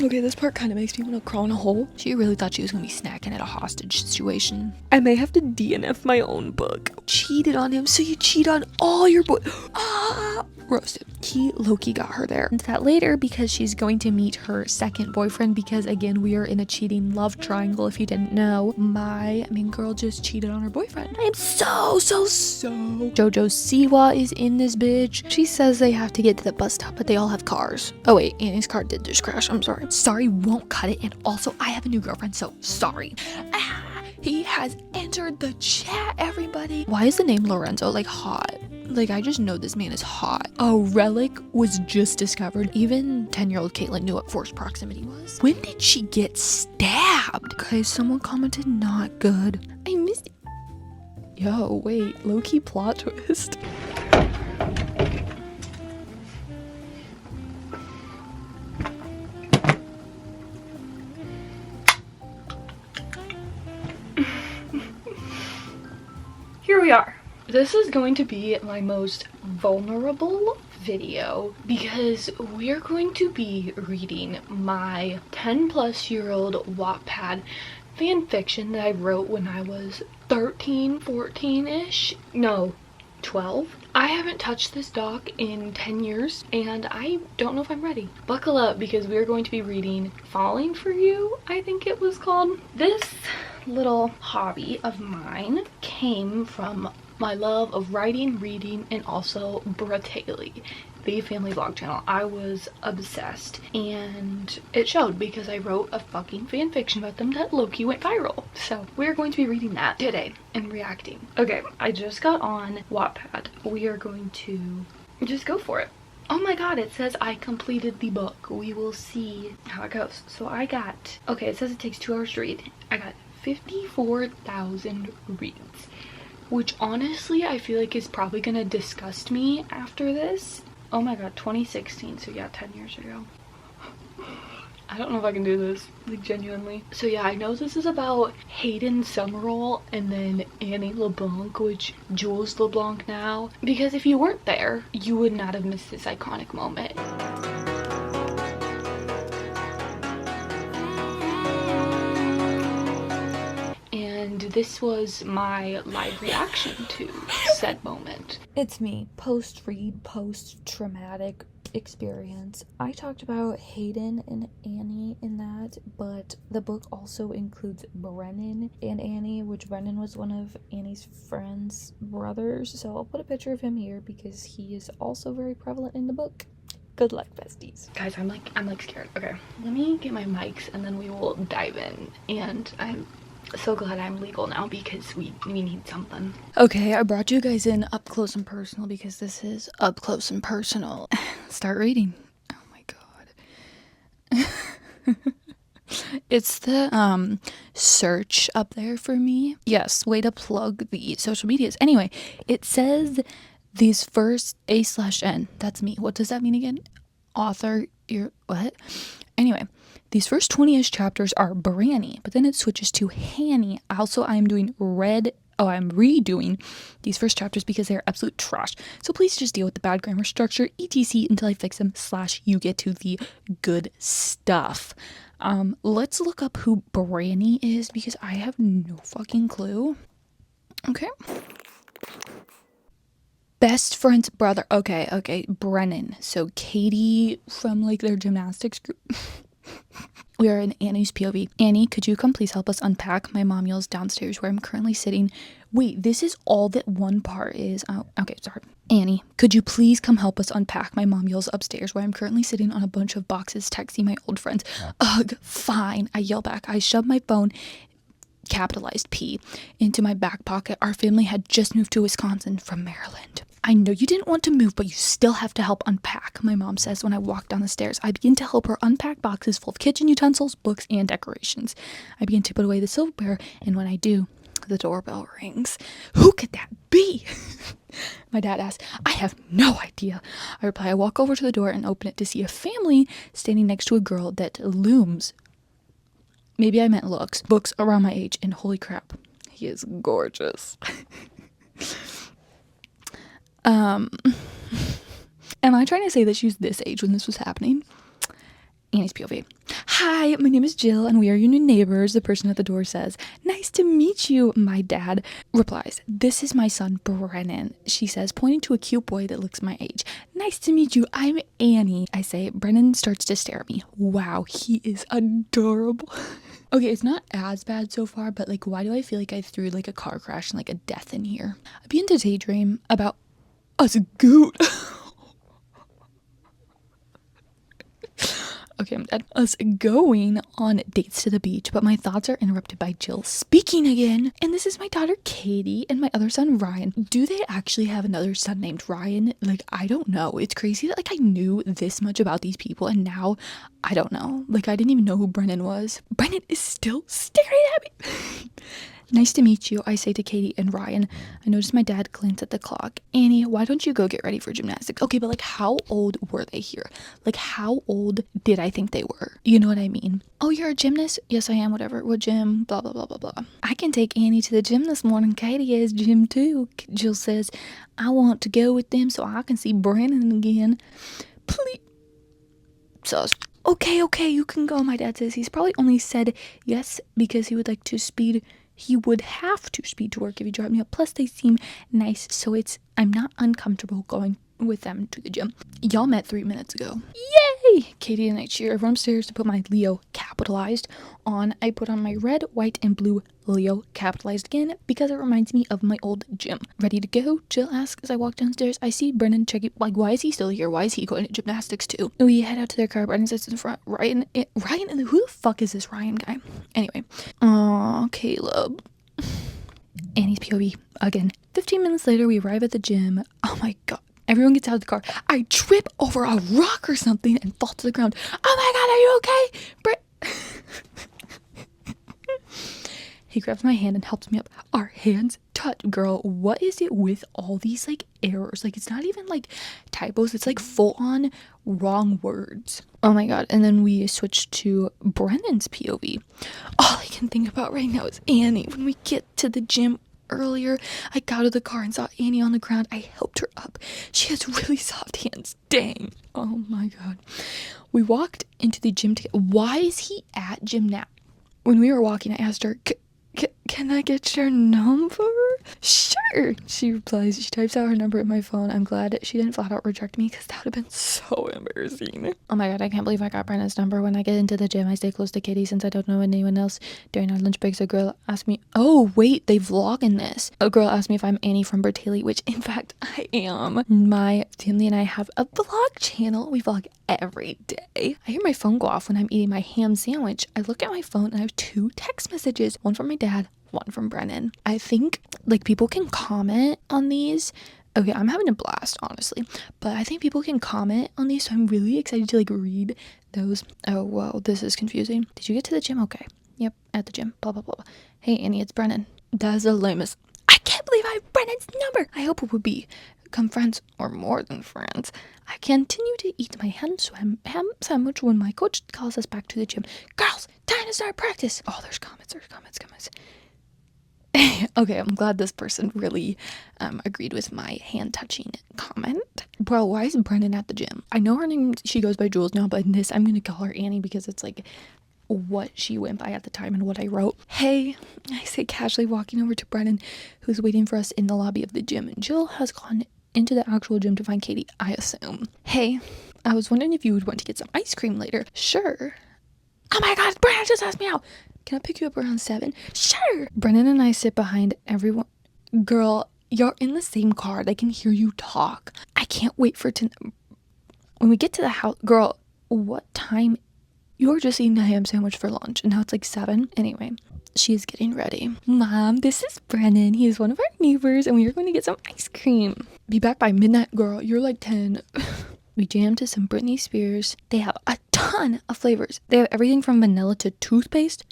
Okay, this part kind of makes me want to crawl in a hole. She really thought she was going to be snacking at a hostage situation. I may have to DNF my own book. Cheated on him, so you cheat on all your boys. Ah! Roasted. He low-key got her there. And that later because she's going to meet her second boyfriend because again we are in a cheating love triangle if you didn't know. My main girl just cheated on her boyfriend. I am so Jojo Siwa is in this bitch. She says they have to get to the bus stop but they all have cars. Oh wait, Annie's car did just crash. I'm sorry. Sorry won't cut it, and also I have a new girlfriend, so sorry. He has entered the chat, everybody. Why is the name Lorenzo like hot? Like, I just know this man is hot. A relic was just discovered. Even 10-year-old Caitlin knew what forced proximity was. When did she get stabbed? Okay, someone commented not good. I missed it. Yo, wait, low-key plot twist. Here we are. This is going to be my most vulnerable video because we're going to be reading my 10-plus-year-old Wattpad fan fiction that I wrote when I was 13, 14-ish. No, 12. I haven't touched this doc in 10 years and I don't know if I'm ready. Buckle up because we're going to be reading Falling for You, I think it was called. This little hobby of mine came from my love of writing, reading, and also Bratayley, the family vlog channel. I was obsessed and it showed because I wrote a fucking fan fiction about them that low-key went viral. So we're going to be reading that today and reacting. Okay, I just got on Wattpad. We are going to just go for it. Oh my god, it says I completed the book. We will see how it goes. So I got, okay, it says it takes 2 hours to read. I got 54,000 reads, which honestly I feel like is probably gonna disgust me after this. Oh my god, 2016, so yeah, 10 years ago. I don't know if I can do this, like genuinely. So yeah, I know this is about Hayden Summerall and then Annie LeBlanc, which Jules LeBlanc now, because if you weren't there, you would not have missed this iconic moment. And this was my live reaction to said moment. It's me, post-read, post-traumatic experience. I talked about Hayden and Annie in that, but the book also includes Brennan and Annie, which Brennan was one of Annie's friend's brothers, so I'll put a picture of him here because he is also very prevalent in the book. Good luck, besties. Guys, I'm like scared. Okay, let me get my mics and then we will dive in. And I'm so glad I'm legal now because we need something. Okay, I brought you guys in up close and personal because this is up close and personal. Start reading. Oh my god. It's the search up there for me. Yes, way to plug the social medias. Anyway, it says these first A/N. That's me. What does that mean again? Author, you're what? Anyway, these first 20-ish chapters are Branny, but then it switches to Hanny. Also, I'm redoing these first chapters because they're absolute trash. So please just deal with the bad grammar structure, etc. until I fix them, / you get to the good stuff. Let's look up who Branny is because I have no fucking clue. Okay. Best friend's brother. Okay. Brennan. So Katie from like their gymnastics group. We are in Annie's POV. Annie, could you come please help us unpack? My mom yells downstairs where I'm currently sitting. Wait, this is all that one part is. Oh, okay, sorry. Annie, could you please come help us unpack? My mom yells upstairs where I'm currently sitting on a bunch of boxes texting my old friends. Ugh, fine. I yell back. I shove my phone, capitalized P, into my back pocket. Our family had just moved to Wisconsin from Maryland. I know you didn't want to move, but you still have to help unpack, my mom says when I walk down the stairs. I begin to help her unpack boxes full of kitchen utensils, books, and decorations. I begin to put away the silverware, and when I do, the doorbell rings. Who could that be? My dad asks. I have no idea. I reply. I walk over to the door and open it to see a family standing next to a girl that looms. Maybe I meant looks around my age, and holy crap, he is gorgeous. Am I trying to say that she was this age when this was happening? Annie's POV. Hi, my name is Jill and we are your new neighbors. The person at the door says, nice to meet you. My dad replies, this is my son, Brennan. She says, pointing to a cute boy that looks my age. Nice to meet you. I'm Annie. I say, Brennan starts to stare at me. Wow, he is adorable. Okay, it's not as bad so far, but like, why do I feel like I threw like a car crash and like a death in here? I begin to daydream about us goot. Okay, I'm dead. Us going on dates to the beach, but my thoughts are interrupted by Jill speaking again. And this is my daughter Katie and my other son Ryan. Do they actually have another son named Ryan? Like, I don't know. It's crazy that like I knew this much about these people and now I don't know. Like, I didn't even know who Brennan was. Brennan is still staring at me. Nice to meet you, I say to Katie and Ryan. I notice my dad glance at the clock. Annie, why don't you go get ready for gymnastics? Okay, but like, how old were they here? Like, how old did I think they were? You know what I mean? Oh, you're a gymnast? Yes, I am, whatever. What gym? Blah, blah, blah, blah, blah. I can take Annie to the gym this morning. Katie has gym too. Jill says, I want to go with them so I can see Brandon again. Please. Sus. Okay, you can go, my dad says. He's probably only said yes because he would like to speed. He would have to speed to work if he dropped me up. Plus, they seem nice, so I'm not uncomfortable going with them to the gym. Y'all met 3 minutes ago. Yay! Katie and I cheer. I run upstairs to put my Leo capitalized on. I put on my red, white, and blue Leo capitalized again because it reminds me of my old gym. Ready to go? Jill asks as I walk downstairs. I see Brennan checking. Like, why is he still here? Why is he going to gymnastics too? We head out to their car. Brennan sits in front. Ryan, and who the fuck is this Ryan guy? Anyway, Caleb. Annie's POV again. 15 minutes later, we arrive at the gym. Oh my god. Everyone gets out of the car. I trip over a rock or something and fall to the ground. Oh my god, are you okay? He grabs my hand and helps me up. Our hands touch. Girl, what is it with all these like errors? Like, it's not even like typos. It's like full on wrong words. Oh my god. And then we switch to Brennan's POV. All I can think about right now is Annie. When we get to the gym earlier, I got out of the car and saw Annie on the ground. I helped her up. She has really soft hands. Dang. Oh my god. We walked into the gym together. Why is he at gym now? When we were walking, I asked her, can I get your number? Sure, she replies. She types out her number in my phone. I'm glad she didn't flat out reject me because that would have been so embarrassing. Oh my god, I can't believe I got Brenna's number. When I get into the gym, I stay close to Katie since I don't know anyone else. During our lunch breaks, a girl asked me, oh wait, they vlog in this. A girl asked me if I'm Annie from Bertaley, which in fact I am. My family and I have a vlog channel. We vlog every day. I hear my phone go off when I'm eating my ham sandwich. I look at my phone and I have 2 text messages, one from my dad, one from Brennan. I think like people can comment on these. Okay, I'm having a blast, honestly, but I think people can comment on these, so I'm really excited to like read those. Oh whoa, this is confusing. Did you get to the gym? Okay, yep, at the gym, blah blah blah. Hey Annie, it's Brennan. That's the lamest. I can't believe I have Brennan's number. I hope we will become friends or more than friends. I continue to eat my ham sandwich when my coach calls us back to the gym. Girls, time to start practice. Oh, there's comments. Okay, I'm glad this person really agreed with my hand touching comment. Bro, why is Brennan at the gym? I know her name, she goes by Jules now, but in this I'm gonna call her Annie because it's like what she went by at the time and what I wrote. Hey, I say casually, walking over to Brennan, who's waiting for us in the lobby of the gym. Jill has gone into the actual gym to find Katie, I assume. Hey, I was wondering if you would want to get some ice cream later. Sure. Oh my god, Brennan just asked me out. Can I pick you up around 7? Sure. Brennan and I sit behind everyone. Girl, you're in the same car. They can hear you talk. I can't wait for when we get to the house. Girl, what time? You were just eating a ham sandwich for lunch and now it's like 7. Anyway, she is getting ready. Mom, this is Brennan. He is one of our neighbors and we are going to get some ice cream. Be back by midnight. Girl, you're like 10. We jammed to some Britney Spears. They have a ton of flavors. They have everything from vanilla to toothpaste.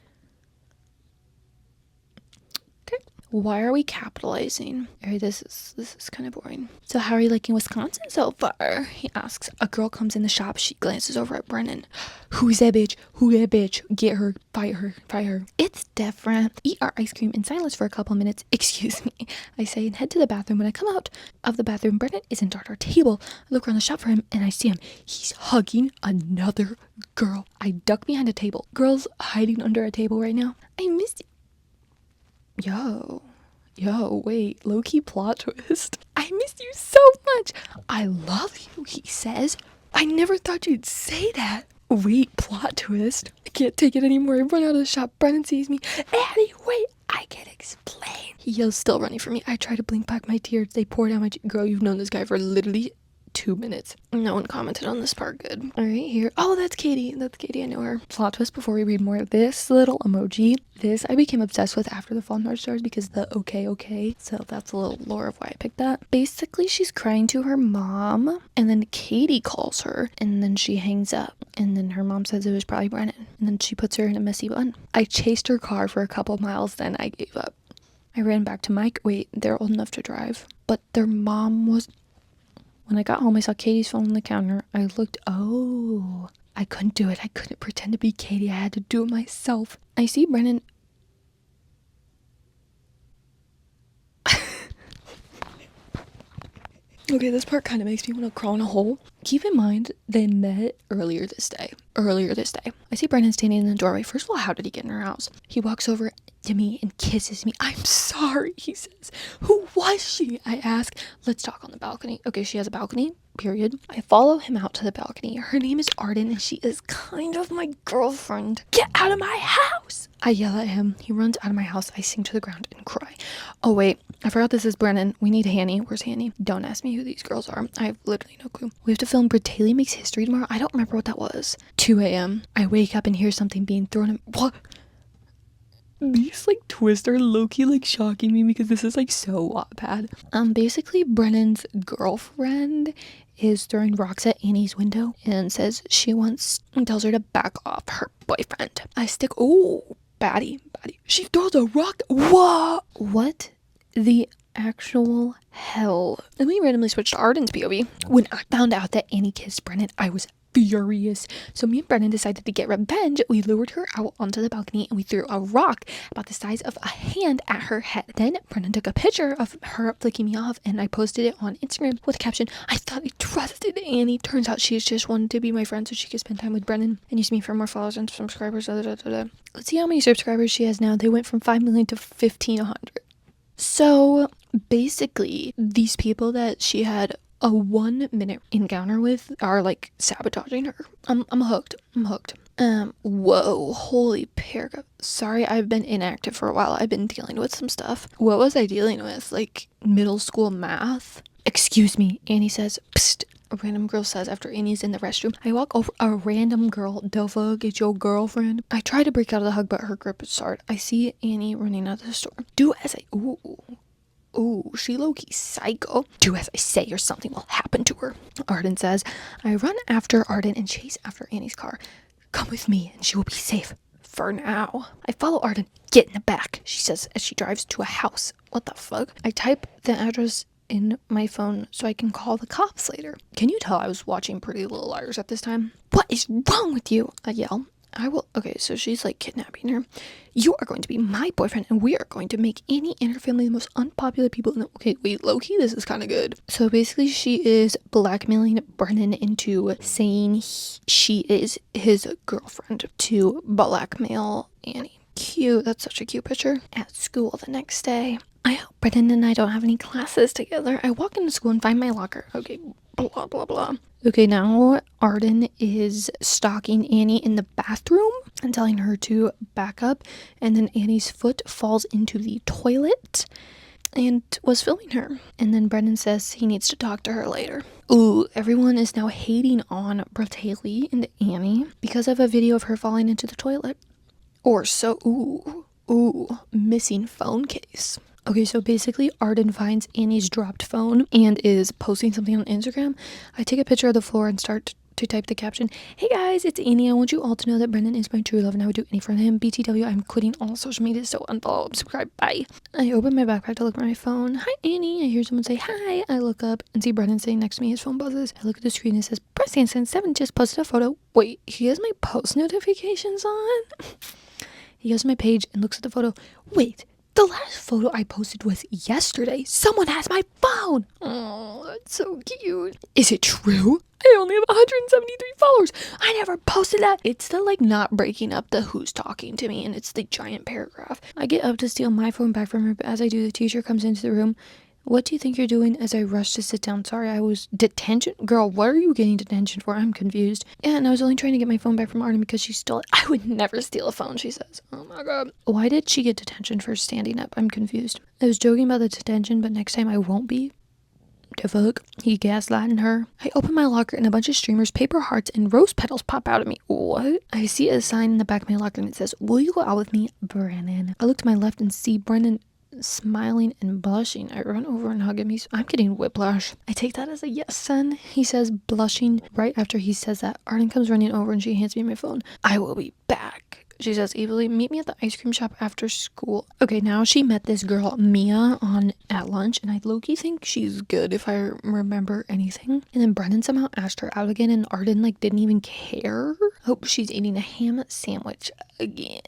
Why are we capitalizing? Alright, this is kind of boring. So how are you liking Wisconsin so far? He asks. A girl comes in the shop. She glances over at Brennan. Who's that bitch? Who that bitch? Get her. Fight her. Fight her. It's different. Eat our ice cream in silence for a couple minutes. Excuse me, I say, and head to the bathroom. When I come out of the bathroom, Brennan isn't at our table. I look around the shop for him and I see him. He's hugging another girl. I duck behind a table. Girl's hiding under a table right now. I missed you. Yo, wait, low-key plot twist. I miss you so much. I love you, he says. I never thought you'd say that. Wait, plot twist. I can't take it anymore. I run out of the shop. Brennan sees me. Addie, wait, I can explain. He yells, still running for me. I try to blink back my tears. They pour down my girl, you've known this guy for literally 2 minutes. No one commented on this part. Good. All right, here. Oh, that's Katie. I know her. Plot twist before we read more. This little emoji, this I became obsessed with after the Fall North Stars because the okay. So that's a little lore of why I picked that. Basically, she's crying to her mom, and then Katie calls her, and then she hangs up, and then her mom says it was probably Brennan, and then she puts her in a messy bun. I chased her car for a couple miles, then I gave up. I ran back to Mike. Wait, they're old enough to drive, but their mom was. When I got home, I saw Katie's phone on the counter. I looked. Oh, I couldn't do it. I couldn't pretend to be Katie. I had to do it myself. I see Brennan. Okay, this part kind of makes me want to crawl in a hole. Keep in mind, they met earlier this day. I see Brennan standing in the doorway. First of all, how did he get in her house? He walks over to me and kisses me. I'm sorry, he says. Who was she? I ask. Let's talk on the balcony. Okay, she has a balcony, period. I follow him out to the balcony. Her name is Arden, and she is kind of my girlfriend. Get out of my house! I yell at him. He runs out of my house. I sink to the ground and cry. Oh, wait. I forgot this is Brennan. We need Hanny. Where's Hanny? Don't ask me who these girls are. I have literally no clue. We have to film Bratelli Makes History tomorrow. I don't remember what that was. 2 a.m. I wake up and hear something being thrown in. What? These like twists are low-key like shocking me because this is like so Wattpad. Basically Brennan's girlfriend is throwing rocks at Annie's window and says she tells her to back off her boyfriend. I stick. Oh, baddie. She throws a rock. What the actual hell? Then we randomly switched to Arden's POV. When I found out that Annie kissed Brennan, I was furious. So me and Brennan decided to get revenge. We lured her out onto the balcony and we threw a rock about the size of a hand at her head. Then Brennan took a picture of her flicking me off and I posted it on Instagram with a caption, I thought I trusted Annie. Turns out she's just wanted to be my friend so she could spend time with Brennan and use me for more followers and subscribers. Let's see how many subscribers she has now. They went from 5 million to 1,500. So basically these people that she had a 1 minute encounter with are like sabotaging her. I'm hooked. Whoa, holy paragraph. Sorry, I've been inactive for a while. I've been dealing with some stuff. What was I dealing with? Like middle school math? Excuse me, Annie says. Psst. A random girl says after Annie's in the restroom. I walk over a random girl. The fuck, it's your girlfriend? I try to break out of the hug, but her grip is hard. I see Annie running out of the store. Do as I. Ooh, she low-key psycho. Do as I say or something will happen to her, Arden says. I run after Arden and chase after Annie's car. Come with me and she will be safe. For now. I follow Arden. Get in the back, she says as she drives to a house. What the fuck? I type the address in my phone so I can call the cops later. Can you tell I was watching Pretty Little Liars at this time? What is wrong with you? I yell. I will. Okay, so she's like kidnapping her. You are going to be my boyfriend and we are going to make Annie and her family the most unpopular people in the. Okay, wait, low-key, this is kind of good. So basically she is blackmailing Brennan into saying she is his girlfriend to blackmail Annie. Cute. That's such a cute picture. At school the next day, I hope Brennan and I don't have any classes together. I walk into school and find my locker. Okay, blah blah blah. Okay, now Arden is stalking Annie in the bathroom and telling her to back up, and then Annie's foot falls into the toilet and was filming her. And then Brennan says he needs to talk to her later. Ooh, everyone is now hating on Bratelli and Annie because of a video of her falling into the toilet. Or so, ooh, missing phone case. Okay, so basically Arden finds Annie's dropped phone and is posting something on Instagram. I take a picture of the floor and start to type the caption. Hey guys, it's Annie. I want you all to know that Brendan is my true love and I would do anything for him. BTW, I'm quitting all social media, so unfollow, subscribe, bye. I open my backpack to look at my phone. Hi Annie. I hear someone say hi. I look up and see Brendan sitting next to me. His phone buzzes. I look at the screen and it says, Press Hansen 7 just posted a photo. Wait, he has my post notifications on? He goes to my page and looks at the photo. Wait, the last photo I posted was yesterday. Someone has my phone. Oh, that's so cute. Is it true? I only have 173 followers. I never posted that. It's the like not breaking up the who's talking to me, and it's the giant paragraph. I get up to steal my phone back from her, but as I do, the teacher comes into the room. What do you think you're doing? As I rush to sit down. Sorry, I was detention. Girl, what are you getting detention for? I'm confused. Yeah, and I was only trying to get my phone back from Arden because she stole it. I would never steal a phone, she says. Oh my god. Why did she get detention for standing up? I'm confused. I was joking about the detention, but next time I won't be. The fuck? He gaslighting her. I open my locker and a bunch of streamers, paper hearts, and rose petals pop out at me. What? I see a sign in the back of my locker and it says, will you go out with me, Brennan? I look to my left and see Brennan smiling and blushing. I run over and hug him. I'm getting whiplash. I take that as a yes, son. He says, blushing. Right after he says that, Arden comes running over and she hands me my phone. I will be back, she says evilly. Meet me at the ice cream shop after school. Okay, now she met this girl Mia at lunch, and I low-key think she's good if I remember anything. And then Brennan somehow asked her out again, and Arden like didn't even care. Hope she's eating a ham sandwich again.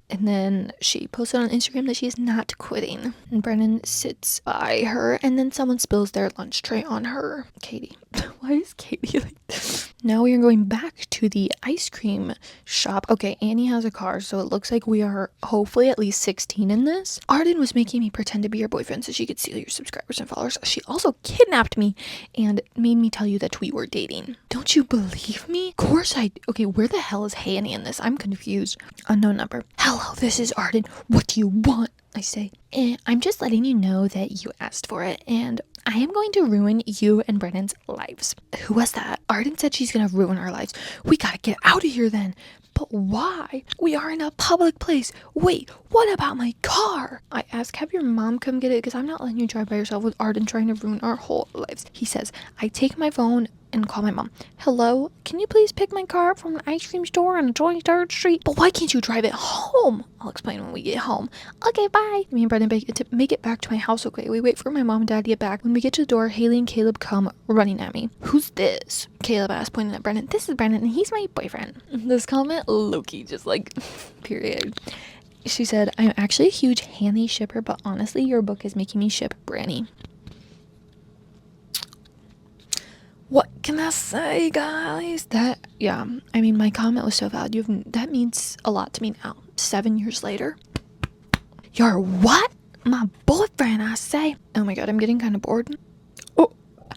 And then she posted on Instagram that she is not quitting. And Brennan sits by her, and then someone spills their lunch tray on her. Katie. Why is Katie like this? Now we are going back to the ice cream shop. Okay, Annie has a car, so it looks like we are hopefully at least 16 in this. Arden was making me pretend to be your boyfriend so she could steal your subscribers and followers. She also kidnapped me and made me tell you that we were dating. Don't you believe me? Of course I... Okay, where the hell is Hanny in this? I'm confused. Unknown number. Hello, this is Arden. What do you want? I say. I'm just letting you know that you asked for it, and I am going to ruin you and Brennan's lives. Who was that? Arden said she's gonna ruin our lives. We gotta get out of here then. But why? We are in a public place. Wait, what about my car? I ask, have your mom come get it, because I'm not letting you drive by yourself with Arden trying to ruin our whole lives. He says, I take my phone and call my mom. Hello, can you please pick my car up from the ice cream store on 23rd Street? But why can't you drive it home? I'll explain when we get home. Okay, bye. Me and Brendan make it back to my house. Okay, we wait for my mom and dad to get back. When we get to the door, Haley and Caleb come running at me. Who's this? Caleb asked, pointing at Brendan. This is Brendan and he's my boyfriend. This comment, Loki, just like, period. She said, I'm actually a huge Hanny shipper, but honestly, your book is making me ship Branny. What can I say, guys? Yeah, I mean, my comment was so valid. That means a lot to me now. 7 years later. You're what? My boyfriend, I say. Oh my god, I'm getting kind of bored. Oh,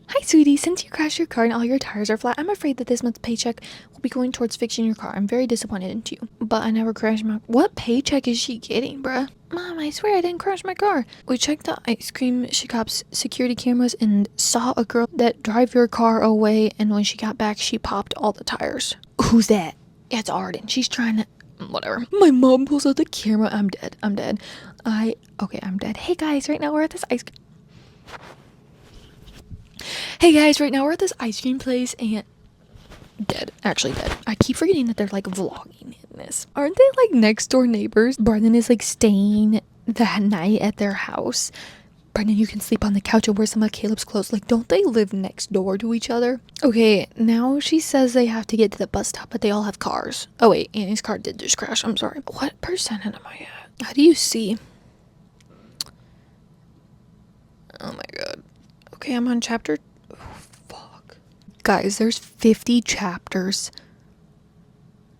hi, sweetie. Since you crashed your car and all your tires are flat, I'm afraid that this month's paycheck will be going towards fixing your car. I'm very disappointed in you. But I never crashed my... What paycheck is she getting, bruh? Mom, I swear I didn't crash my car. We checked the ice cream shop's security cameras and saw a girl that drive your car away, and when she got back, she popped all the tires. Who's that? It's Arden. She's trying to... Whatever. My mom pulls out the camera. I'm dead. I'm dead. I'm dead. Hey guys, right now we're at this ice cream place and... Dead. Actually dead. I keep forgetting that they're like vlogging in this. Aren't they like next door neighbors? Brendan is like staying that night at their house. Brendan, you can sleep on the couch and wear some of Caleb's clothes. Like, don't they live next door to each other? Okay, now she says they have to get to the bus stop, but they all have cars. Oh wait, Annie's car did just crash. I'm sorry. What percentage am I at? How do you see? Oh my god. Okay, I'm on chapter... Guys, there's 50 chapters.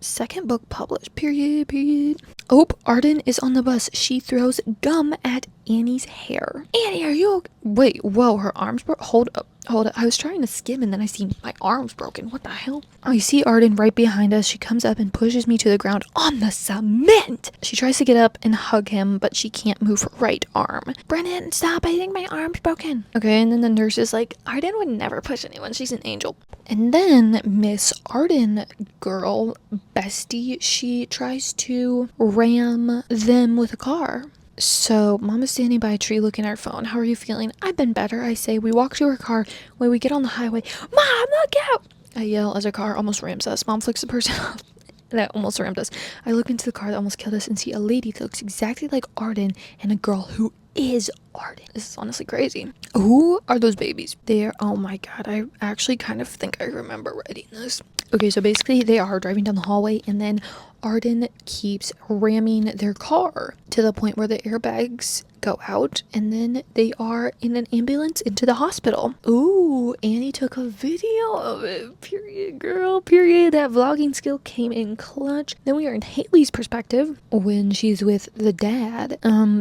Second book published. Period. Oh, Arden is on the bus. She throws gum at Annie's hair. Annie, are you okay? Wait, whoa, her arms broke. Hold up. I was trying to skim and then I see my arms broken. What the hell? I see Arden right behind us. She comes up and pushes me to the ground on the cement. She tries to get up and hug him, but she can't move her right arm. Brennan, stop. I think my arm's broken. Okay, and then the nurse is like, Arden would never push anyone. She's an angel. And then Miss Arden girl, bestie, she tries to ram them with a car. So mom is standing by a tree looking at her phone. How are you feeling? I've been better, I say. We walk to her car. When we get on the highway, Mom, look out! I yell as a car almost rams us. Mom flicks the person off that almost rammed us. I look into the car that almost killed us and see a lady that looks exactly like Arden and a girl who is Arden. This is honestly crazy. Who are those babies? They're, oh my god, I actually kind of think I remember writing this. Okay, so basically they are driving down the hallway and then Arden keeps ramming their car to the point where the airbags go out and then they are in an ambulance into the hospital. Ooh, Annie took a video of it. Period, girl. Period. That vlogging skill came in clutch. Then we are in Haley's perspective when she's with the dad.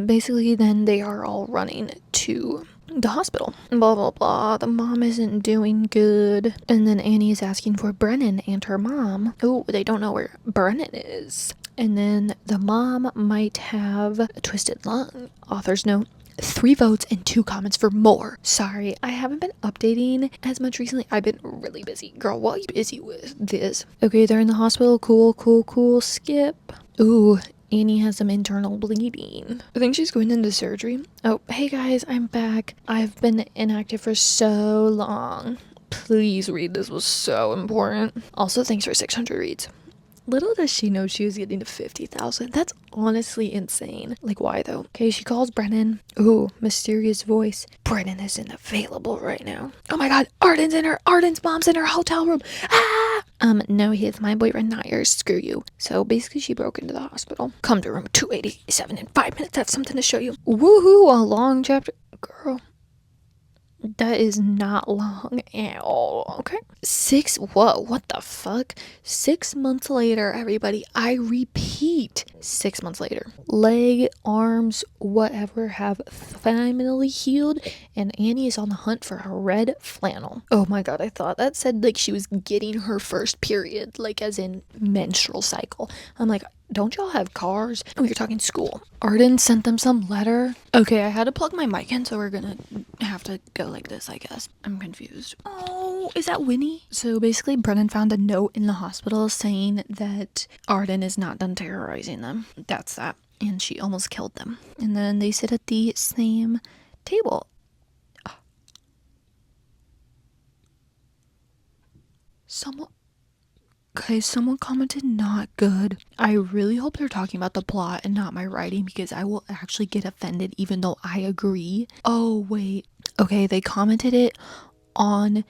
Basically then they are all running to the hospital. Blah blah blah. The mom isn't doing good. And then Annie is asking for Brennan and her mom. Oh, they don't know where Brennan is. And then the mom might have a twisted lung. Author's note: 3 votes and 2 comments for more. Sorry, I haven't been updating as much recently. I've been really busy. Girl, what are you busy with? This. Okay, they're in the hospital. Cool. Skip. Ooh, Annie has some internal bleeding. I think she's going into surgery. Oh, hey guys, I'm back. I've been inactive for so long. Please read. This was so important. Also, thanks for 600 reads. Little does she know she was getting to 50,000. That's honestly insane. Like, why though? Okay, she calls Brennan. Ooh, mysterious voice. Brennan isn't available right now. Oh my god, Arden's mom's in her hotel room. Ah! No, he's my boyfriend, not yours. Screw you. So basically she broke into the hospital. Come to room 287 in 5 minutes. I have something to show you. Woohoo, a long chapter. Girl. That is not long at all, okay? Whoa, what the fuck? 6 months later, everybody, I repeat, 6 months later. Leg, arms, whatever have finally healed, and Annie is on the hunt for her red flannel. Oh my god, I thought that said like she was getting her first period, like as in menstrual cycle. I'm like, don't y'all have cars? Oh, you're talking school. Arden sent them some letter. Okay, I had to plug my mic in, so we're gonna have to go like this, I guess. I'm confused. Oh, is that Winnie? So basically, Brennan found a note in the hospital saying that Arden is not done terrorizing them. That's that. And she almost killed them. And then they sit at the same table. Someone commented not good. I really hope they're talking about the plot and not my writing because I will actually get offended even though I agree. Oh, wait. Okay, they commented it on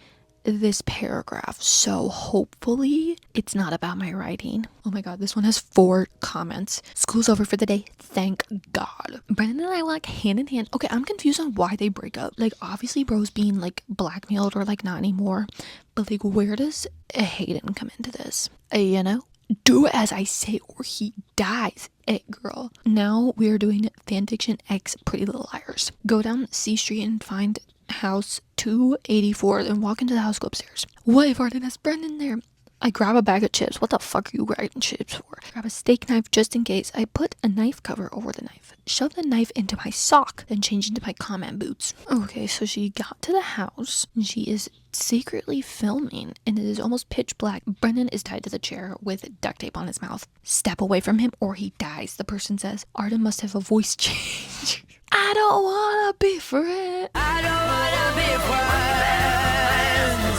this paragraph, so hopefully it's not about my writing. Oh my god, this one has 4 comments. School's over for the day, thank god. Brennan and I walk hand in hand. Okay, I'm confused on why they break up. Like, obviously bro's being like blackmailed or like not anymore, but like where does Hayden come into this? You know, do as I say or he dies. Girl. Now we are doing fanfiction X Pretty Little Liars. Go down C Street and find house 284, then walk into the house, go upstairs. What if Arden has Brendan there? I grab a bag of chips. What the fuck are you writing chips for? Grab a steak knife just in case. I put a knife cover over the knife. Shove the knife into my sock, then change into my comment boots. Okay, so she got to the house and she is secretly filming and it is almost pitch black. Brendan is tied to the chair with duct tape on his mouth. Step away from him or he dies, the person says. Arden must have a voice change. I don't wanna be friends. I don't wanna be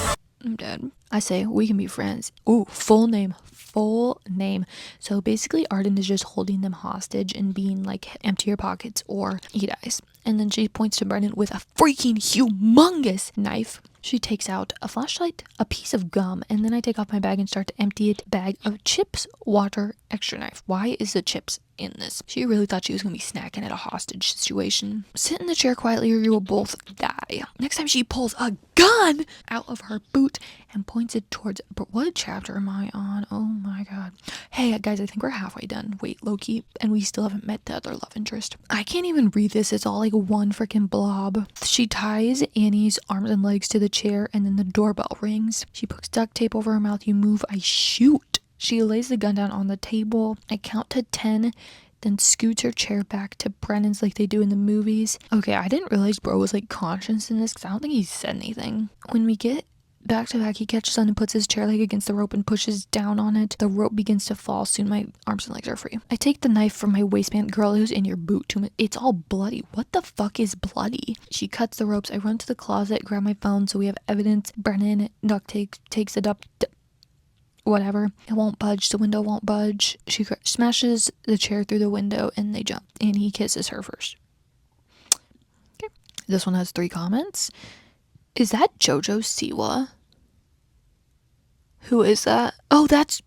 friends. I'm dead. I say we can be friends. Ooh, full name. So basically Arden is just holding them hostage and being like, empty your pockets or he dies. And then she points to Brendan with a freaking humongous knife. She takes out a flashlight, a piece of gum, and then I take off my bag and start to empty it. Bag of chips, water, extra knife. Why is the chips in this? She really thought she was gonna be snacking at a hostage situation. Sit in the chair quietly or you will both die. Next time she pulls a gun out of her boot and points it towards, but what chapter am I on? Oh my god. Hey guys, I think we're halfway done. Wait, Loki, and we still haven't met the other love interest. I can't even read this. It's all like one freaking blob. She ties Annie's arms and legs to the chair and then the doorbell rings. She puts duct tape over her mouth. You move, I shoot. She lays the gun down on the table. I count to 10, then scoots her chair back to Brennan's like they do in the movies. Okay, I didn't realize bro was like conscious in this because I don't think he said anything. When we get back to back. He catches on and puts his chair leg against the rope and pushes down on it. The rope begins to fall. Soon my arms and legs are free. I take the knife from my waistband. Girl, it was in your boot. It's all bloody. What the fuck is bloody? She cuts the ropes. I run to the closet, grab my phone so we have evidence. Brennan duct takes it up. Whatever. It won't budge. The window won't budge. She smashes the chair through the window and they jump. And he kisses her first. Okay. This one has 3 comments. Is that Jojo Siwa? Who is that? Oh, that's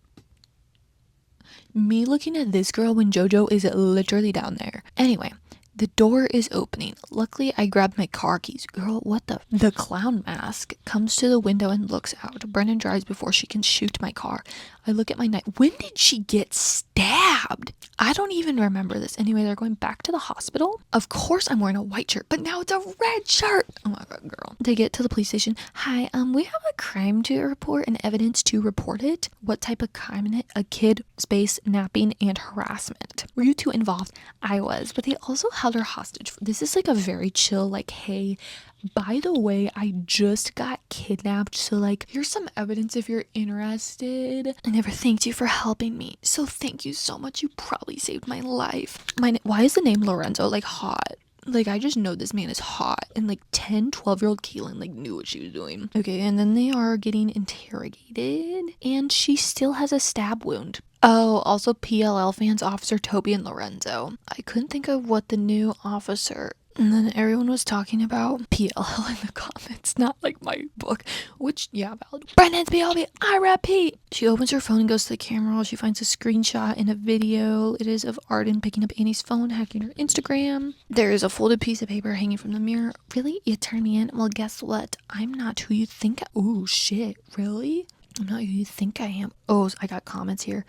me looking at this girl when Jojo is literally down there. Anyway, the door is opening. Luckily, I grabbed my car keys. Girl, what the? The clown mask comes to the window and looks out. Brennan drives before she can shoot my car. I look at my knife. When did she get stabbed? I don't even remember this. Anyway, they're going back to the hospital. Of course, I'm wearing a white shirt, but now it's a red shirt. Oh my god, girl. They get to the police station. Hi, we have a crime to report and evidence to report it. What type of crime in it? A kid, space, napping, and harassment. Were you 2 involved? I was, but they also held her hostage. This is like a very chill, like, hey, by the way, I just got kidnapped, so like, here's some evidence if you're interested. I never thanked you for helping me, so thank you so much. You probably saved my life. Why is the name Lorenzo like hot? Like, I just know this man is hot. And like 12-year-old Kaylin like knew what she was doing. Okay, and then they are getting interrogated and she still has a stab wound. Oh, also PLL fans, Officer Toby and Lorenzo. I couldn't think of what the new officer. And then everyone was talking about PLL in the comments, not like my book, which, yeah, valid. Brennan's PLB, I repeat. She opens her phone and goes to the camera roll. She finds a screenshot in a video. It is of Arden picking up Annie's phone, hacking her Instagram. There is a folded piece of paper hanging from the mirror. Really? You turned me in? Well, guess what? I'm not who you think. Ooh, shit. Really? I'm not who you think I am. Oh, I got comments here.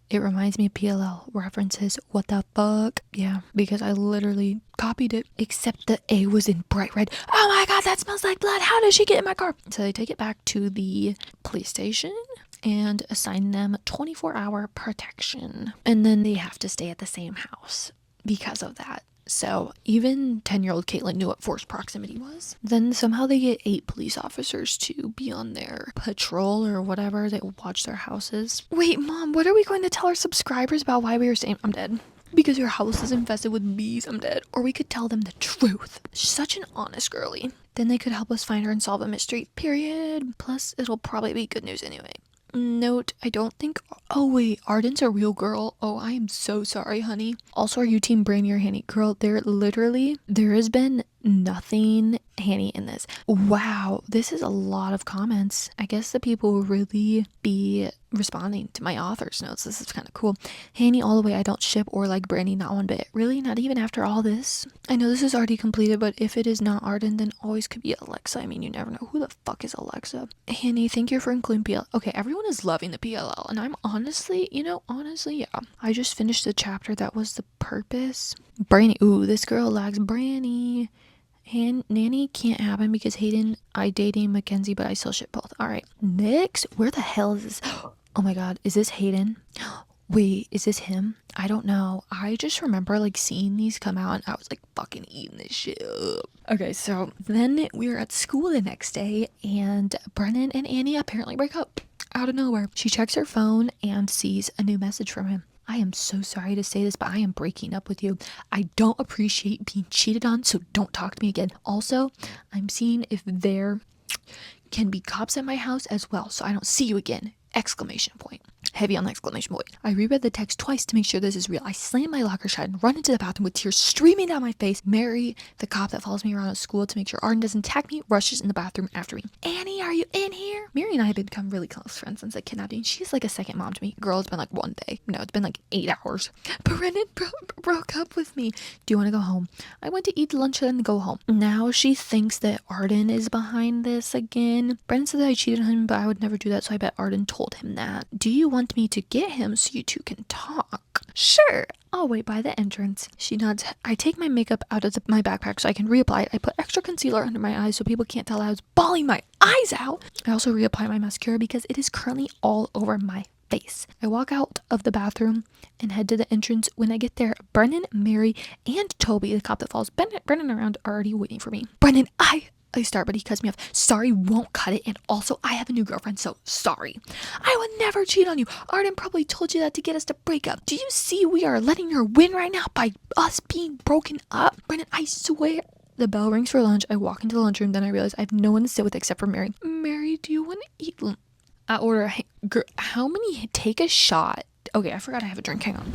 It reminds me of PLL references. What the fuck? Yeah, because I literally copied it, except the A was in bright red. Oh my god, that smells like blood. How did she get in my car? So they take it back to the police station and assign them 24-hour protection. And then they have to stay at the same house because of that. So even 10-year-old Caitlin knew what forced proximity was. Then somehow they get 8 police officers to be on their patrol or whatever. They watch their houses. Wait, Mom, what are we going to tell our subscribers about why we were staying? I'm dead. Because your house is infested with bees, I'm dead. Or we could tell them the truth. Such an honest girly. Then they could help us find her and solve a mystery, period. Plus, it'll probably be good news anyway. Note, I don't think... Oh, wait, Arden's a real girl. Oh, I am so sorry, honey. Also, are you team Brainy or Hanny? Girl, there has been nothing Hanny in this. Wow, this is a lot of comments. I guess the people will really be responding to my author's notes. This is kind of cool. Hanny all the way. I don't ship or like Brandy, not one bit. Really? Not even after all this? I know this is already completed, but if it is not Arden, then always could be Alexa. I mean, you never know. Who the fuck is Alexa? Hanny, thank you for including PLL. Okay, everyone is loving the PLL, and I'm honestly, yeah. I just finished the chapter that was the purpose. Brandy. Ooh, this girl likes Brandy. Nanny can't happen because Hayden, I dating Mackenzie, but I still ship both. All right, next, where the hell is this? Oh my god, is this Hayden? Wait, is this him? I don't know. I just remember like seeing these come out and I was like fucking eating this shit up. Okay, so then we were at school the next day and Brennan and Annie apparently break up out of nowhere. She checks her phone and sees a new message from him. I am so sorry to say this, but I am breaking up with you. I don't appreciate being cheated on, so don't talk to me again. Also, I'm seeing if there can be cops at my house as well, so I don't see you again. Exclamation point. Heavy on the exclamation point. I reread the text twice to make sure this is real. I slam my locker shut and run into the bathroom with tears streaming down my face. Mary, the cop that follows me around at school to make sure Arden doesn't attack me, rushes in the bathroom after me. Annie, are you in here? Mary and I have become really close friends since I kidnapped me. She's like a second mom to me. Girl, it's been like one day. No, it's been like 8 hours. Brennan broke up with me. Do you want to go home? I went to eat lunch and then go home. Now she thinks that Arden is behind this again. Brennan said that I cheated on him, but I would never do that, so I bet Arden told him that. Do you want me to get him so you two can talk? Sure. I'll wait by the entrance. She nods. I take my makeup out of my backpack so I can reapply it. I put extra concealer under my eyes so people can't tell I was bawling my eyes out. I also reapply my mascara because it is currently all over my face. I walk out of the bathroom and head to the entrance. When I get there, Brennan, Mary, and Toby, the cop that follows Brennan around, are already waiting for me. Brennan, place start, but he cuts me off. Sorry won't cut it, and also I have a new girlfriend, so sorry. I would never cheat on you. Arden probably told you that to get us to break up. Do you see we are letting her win right now by us being broken up? Brennan, I swear. The bell rings for lunch. I walk into the lunchroom, then I realize I have no one to sit with except for Mary. Mary, do you want to eat lunch? I order, girl, how many, take a shot. Okay, I forgot I have a drink, hang on.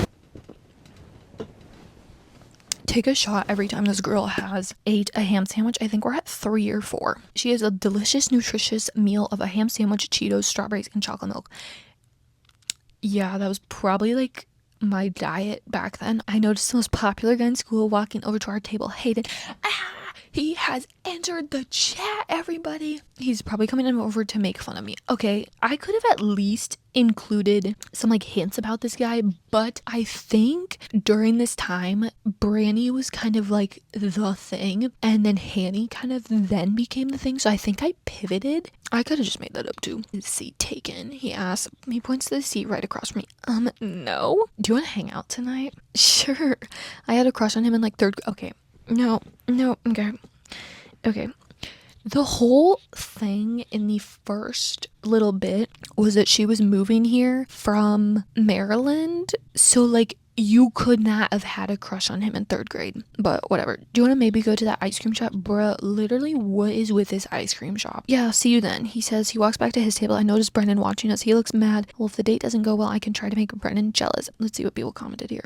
Take a shot every time this girl has ate a ham sandwich. I think we're at 3 or 4. She has a delicious, nutritious meal of a ham sandwich, Cheetos, strawberries, and chocolate milk. Yeah, that was probably like my diet back then. I noticed the most popular guy in school walking over to our table, Hayden. He has entered the chat, everybody. He's probably coming over to make fun of me. Okay, I could have at least included some like hints about this guy, but I think during this time, Branny was kind of like the thing, and then Hanny kind of then became the thing, so I think I pivoted. I could have just made that up too. Seat taken, he asks. He points to the seat right across from me. No. Do you want to hang out tonight? Sure. I had a crush on him in like 3rd. Okay. No, okay. The whole thing in the first little bit was that she was moving here from Maryland, so like you could not have had a crush on him in 3rd grade, but whatever. Do you want to maybe go to that ice cream shop? Bruh, literally, what is with this ice cream shop? Yeah, see you then. He says. He walks back to his table. I notice Brennan watching us. He looks mad. Well, if the date doesn't go well, I can try to make Brennan jealous. Let's see what people commented here.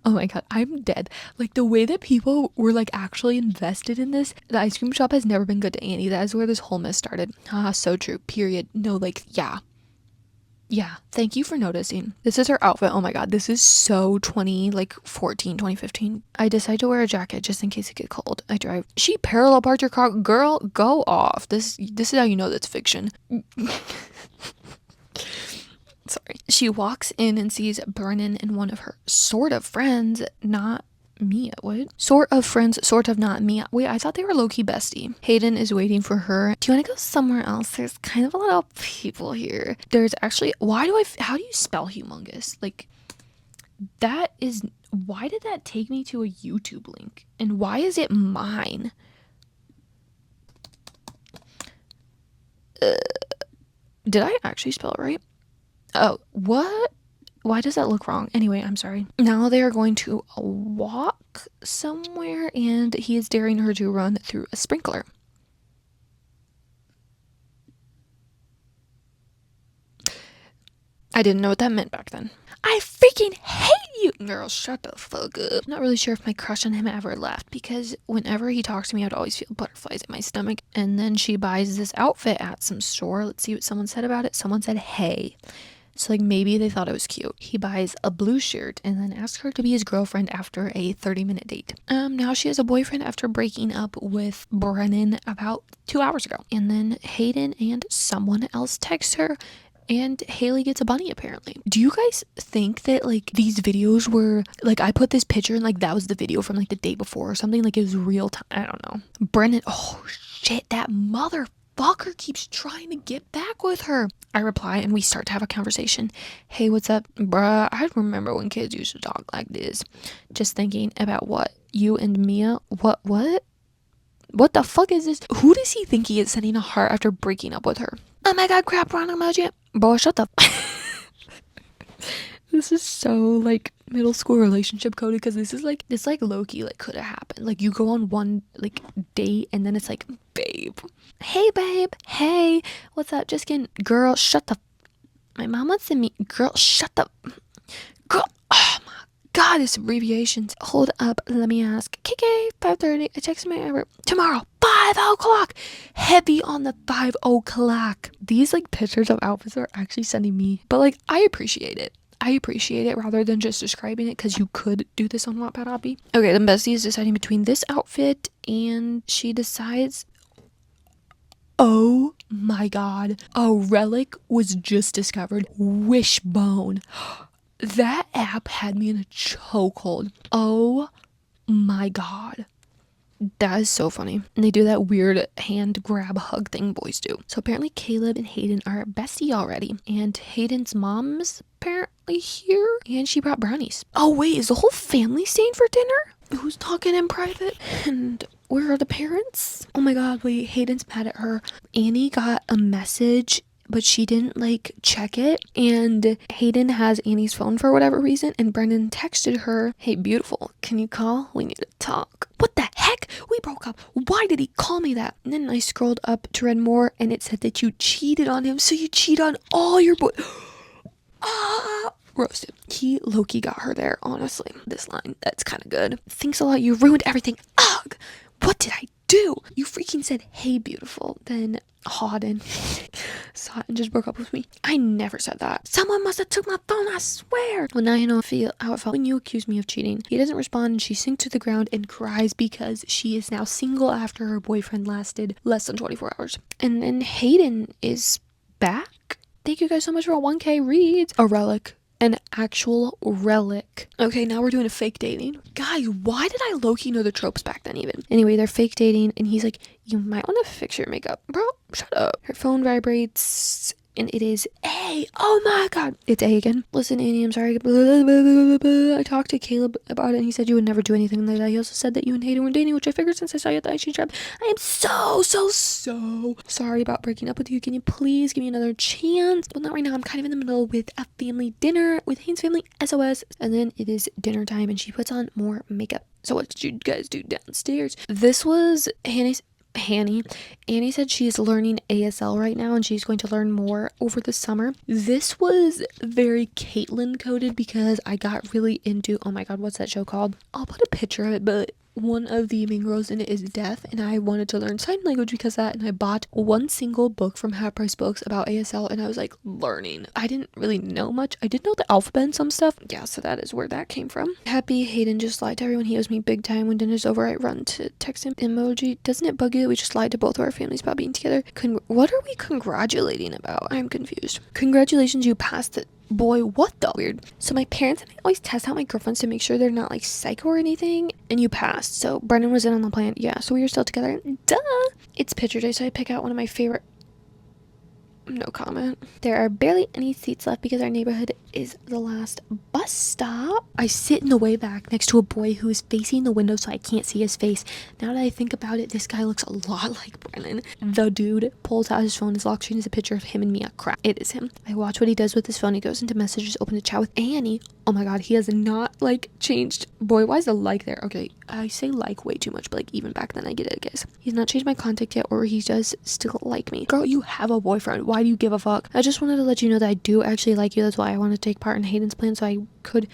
Oh my god, I'm dead. Like, the way that people were like actually invested in this. The ice cream shop has never been good to Annie. That is where this whole mess started. Haha, so true. Period. No, like, yeah, thank you for noticing. This is her outfit. Oh my god, this is so 2015. I decide to wear a jacket just in case it get cold. I drive. She parallel parked her car. Girl, go off. This is how you know that's fiction. Sorry. She walks in and sees Brennan and one of her sort of friends, not Mia. What? Sort of friends, sort of not Mia. Wait, I thought they were low-key bestie. Hayden is waiting for her. Do you want to go somewhere else? There's kind of a lot of people here. There's actually, how do you spell humongous? Like, that is, why did that take me to a YouTube link? And why is it mine? Did I actually spell it right? Oh, what? Why does that look wrong? Anyway, I'm sorry. Now they are going to walk somewhere, and he is daring her to run through a sprinkler. I didn't know what that meant back then. I freaking hate you! Girl, shut the fuck up. Not really sure if my crush on him ever left, because whenever he talks to me, I would always feel butterflies in my stomach. And then she buys this outfit at some store. Let's see what someone said about it. Someone said, hey. So like maybe they thought it was cute. He buys a blue shirt and then asks her to be his girlfriend after a 30-minute date. Now she has a boyfriend after breaking up with Brennan about 2 hours ago. And then Hayden and someone else text her, and Haley gets a bunny apparently. Do you guys think that like these videos were like, I put this picture and like that was the video from like the day before or something, like it was real time? I don't know. Brennan, oh shit, that motherfucker keeps trying to get back with her. I reply and we start to have a conversation. Hey, what's up? Bruh, I remember when kids used to talk like this. Just thinking about what? You and Mia? What? What the fuck is this? Who does he think he is sending a heart after breaking up with her? Oh my god, crap, wrong emoji. Bro, shut the This is so like middle school relationship coded, because this is like, it's like low-key like could have happened. Like you go on one like date and then it's like, babe, hey babe, hey, what's up? Just kidding. Girl, shut the my mom wants to meet. Girl, shut the girl. Oh my god, this abbreviations. Hold up, let me ask. KK 5:30. I texted my ever tomorrow 5:00. Heavy on the 5:00. These like pictures of outfits are actually sending me, but like I appreciate it. Rather than just describing it, because you could do this on Wattpad Hobby. Okay, the bestie is deciding between this outfit, and she decides, oh my god, a relic was just discovered. Wishbone. That app had me in a chokehold. Oh my god. That is so funny. And they do that weird hand grab hug thing boys do. So apparently Caleb and Hayden are bestie already. And Hayden's mom's apparently here. And she brought brownies. Oh wait, is the whole family staying for dinner? Who's talking in private? And Where are the parents? Oh my god, wait, Hayden's mad at her. Annie got a message, but she didn't like check it, and Hayden has Annie's phone for whatever reason, and Brendan texted her, hey beautiful, can you call? We need to talk. What the heck? We broke up. Why did he call me that? And then I scrolled up to read more, and it said that you cheated on him, so you cheat on all your boys. Roasted. He low-key got her there, honestly. This line, that's kind of good. Thanks a lot, you ruined everything. Ugh, what did I do? You freaking said, hey beautiful, then Hawden saw it and just broke up with me. I never said that. Someone must have took my phone, I swear. Well, now you know how it felt when you accused me of cheating. He doesn't respond, and she sinks to the ground and cries because she is now single after her boyfriend lasted less than 24 hours. And then Hayden is back. Thank you guys so much for 1K reads. A relic. An actual relic. Okay, now we're doing a fake dating. Guys, why did I low-key know the tropes back then even? Anyway, they're fake dating, and he's like, you might want to fix your makeup. Bro, shut up. Her phone vibrates, and it is A. Oh my god. It's A again. Listen, Annie, I'm sorry. I talked to Caleb about it, and he said you would never do anything like that. He also said that you and Hayden were dating, which I figured since I saw you at the ice cream shop. I am so sorry about breaking up with you. Can you please give me another chance? Well, not right now. I'm kind of in the middle with a family dinner with Hayden's family, SOS. And then it is dinner time, and she puts on more makeup. So what did you guys do downstairs? This was Annie said she is learning ASL right now, and she's going to learn more over the summer. This was very Caitlin coded because I got really into, oh my god, what's that show called? I'll put a picture of it, but one of the main girls in it is deaf, and I wanted to learn sign language because of that, and I bought one single book from Half Price Books about ASL, and I was like learning. I didn't really know much. I did know the alphabet and some stuff. Yeah, so that is where that came from. Happy Hayden just lied to everyone. He owes me big time. When dinner's over, I run to text him emoji. Doesn't it bug you that we just lied to both of our families about being together? What are we congratulating about? I'm confused. Congratulations, you passed it. Boy, what the weird. So my parents and I always test out my girlfriends to make sure they're not like psycho or anything, and you passed. So Brendan was in on the plan. Yeah, so we were still together. Duh. It's picture day, so I pick out one of my favorite. No comment. There are barely any seats left because our neighborhood is the last bus stop. I sit in the way back next to a boy who is facing the window so I can't see his face. Now that I think about it, this guy looks a lot like Brennan. The dude pulls out his phone. His lock screen is a picture of him and me. Crap, it is him. I watch what he does with his phone. He goes into messages, open a chat with Annie. Oh my god, he has not like changed. Boy, why is the like there? Okay, I say like way too much, but like even back then I get it, guys. He's not changed my contact yet, or he does still like me. Girl, you have a boyfriend. Why do you give a fuck? I just wanted to let you know that I do actually like you. That's why I want to take part in Hayden's plan so I could.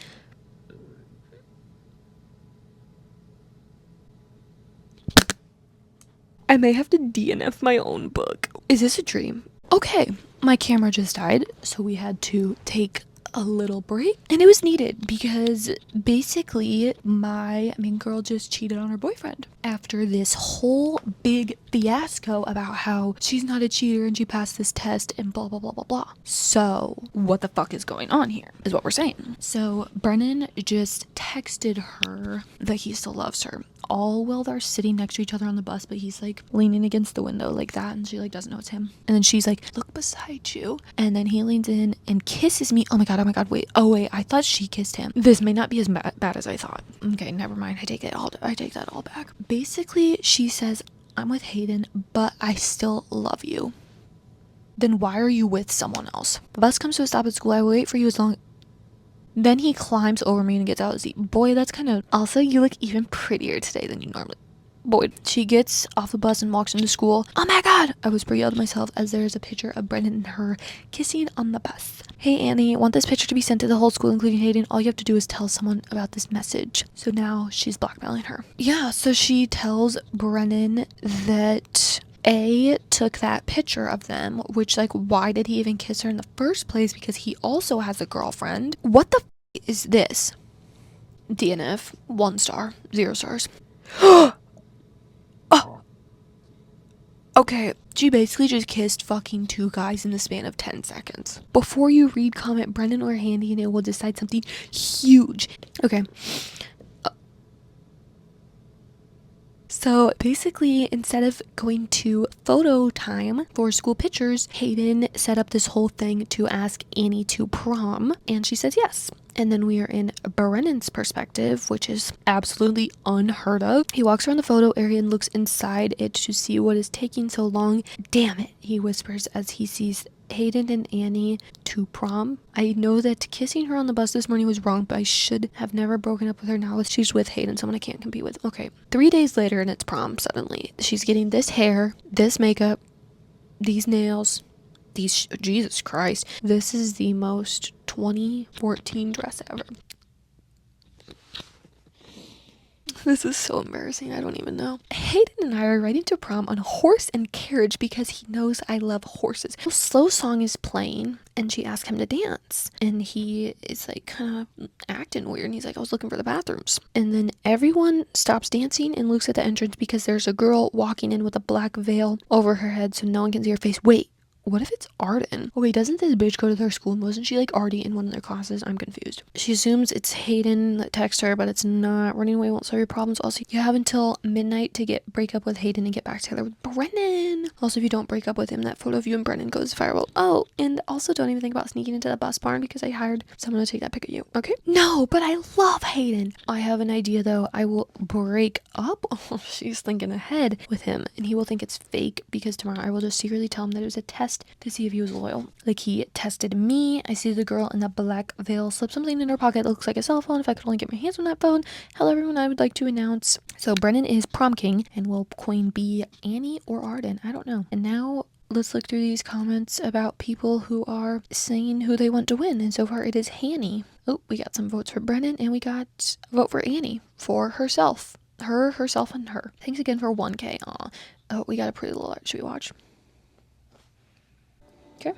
I may have to DNF my own book. Is this a dream? Okay, my camera just died, so we had to take a little break, and it was needed because basically my main girl just cheated on her boyfriend after this whole big fiasco about how she's not a cheater and she passed this test and blah blah blah blah blah. So what the fuck is going on here is what we're saying. So Brennan just texted her that he still loves her, all while they're sitting next to each other on the bus, but he's like leaning against the window like that, and she like doesn't know it's him. And then she's like, look beside you, and then he leans in and kisses me. Oh my god, wait, I thought she kissed him. This may not be as bad as I thought. Okay, never mind. I take that all back. Basically, she says, I'm with Hayden, but I still love you. Then why are you with someone else? The bus comes to a stop at school. I will wait for you as long. Then he climbs over me and gets out of the seat. Boy, that's kind of. Also, you look even prettier today than you normally. Boy, she gets off the bus and walks into school. Oh my god! I whisper yell to myself as there is a picture of Brendan and her kissing on the bus. Hey Annie, want this picture to be sent to the whole school, including Hayden. All you have to do is tell someone about this message. So now she's blackmailing her. Yeah, so she tells Brennan that A took that picture of them, which like why did he even kiss her in the first place? Because he also has a girlfriend. What the is this? DNF, 1 star, 0 stars. Oh. Okay, she basically just kissed fucking 2 guys in the span of 10 seconds. Before you read, comment Brendan or Handy, and it will decide something huge. Okay. So basically, instead of going to photo time for school pictures, Hayden set up this whole thing to ask Annie to prom, and she says yes. And then we are in Brennan's perspective, which is absolutely unheard of. He walks around the photo area and looks inside it to see what is taking so long. Damn it, he whispers as he sees Hayden and Annie to prom. I know that kissing her on the bus this morning was wrong, but I should have never broken up with her now that she's with Hayden, someone I can't compete with. Okay, 3 days later and it's prom suddenly. She's getting this hair, this makeup, these nails, Jesus Christ. This is the most 2014 dress ever. This is so embarrassing. I don't even know. Hayden and I are riding to prom on horse and carriage because he knows I love horses. A slow song is playing and she asks him to dance. And he is like kind of acting weird. And he's like, I was looking for the bathrooms. And then everyone stops dancing and looks at the entrance because there's a girl walking in with a black veil over her head so no one can see her face. Wait. What if it's Arden? Okay, doesn't this bitch go to their school and wasn't she like already in one of their classes? I'm confused. She assumes it's Hayden that texts her, but it's not. Running away won't solve your problems. Also, you have until midnight to break up with Hayden and get back together with Brennan. Also, if you don't break up with him, that photo of you and Brennan goes viral. Oh, and also don't even think about sneaking into the bus barn because I hired someone to take that pic of you. Okay? No, but I love Hayden. I have an idea though. I will break up. Oh, she's thinking ahead with him and he will think it's fake because tomorrow I will just secretly tell him that it was a test to see if he was loyal. Like he tested me. I see the girl in the black veil slip something in her pocket that looks like a cell phone. If I could only get my hands on that phone. Hello everyone, I would like to announce. So Brennan is prom king and will queen be Annie or Arden? I don't know. And now let's look through these comments about people who are saying who they want to win. And so far it is Hanny. Oh, we got some votes for Brennan and we got a vote for Annie for herself. Herself, and her. Thanks again for 1K. Aw. Oh, we got a pretty little art. Should we watch? Okay.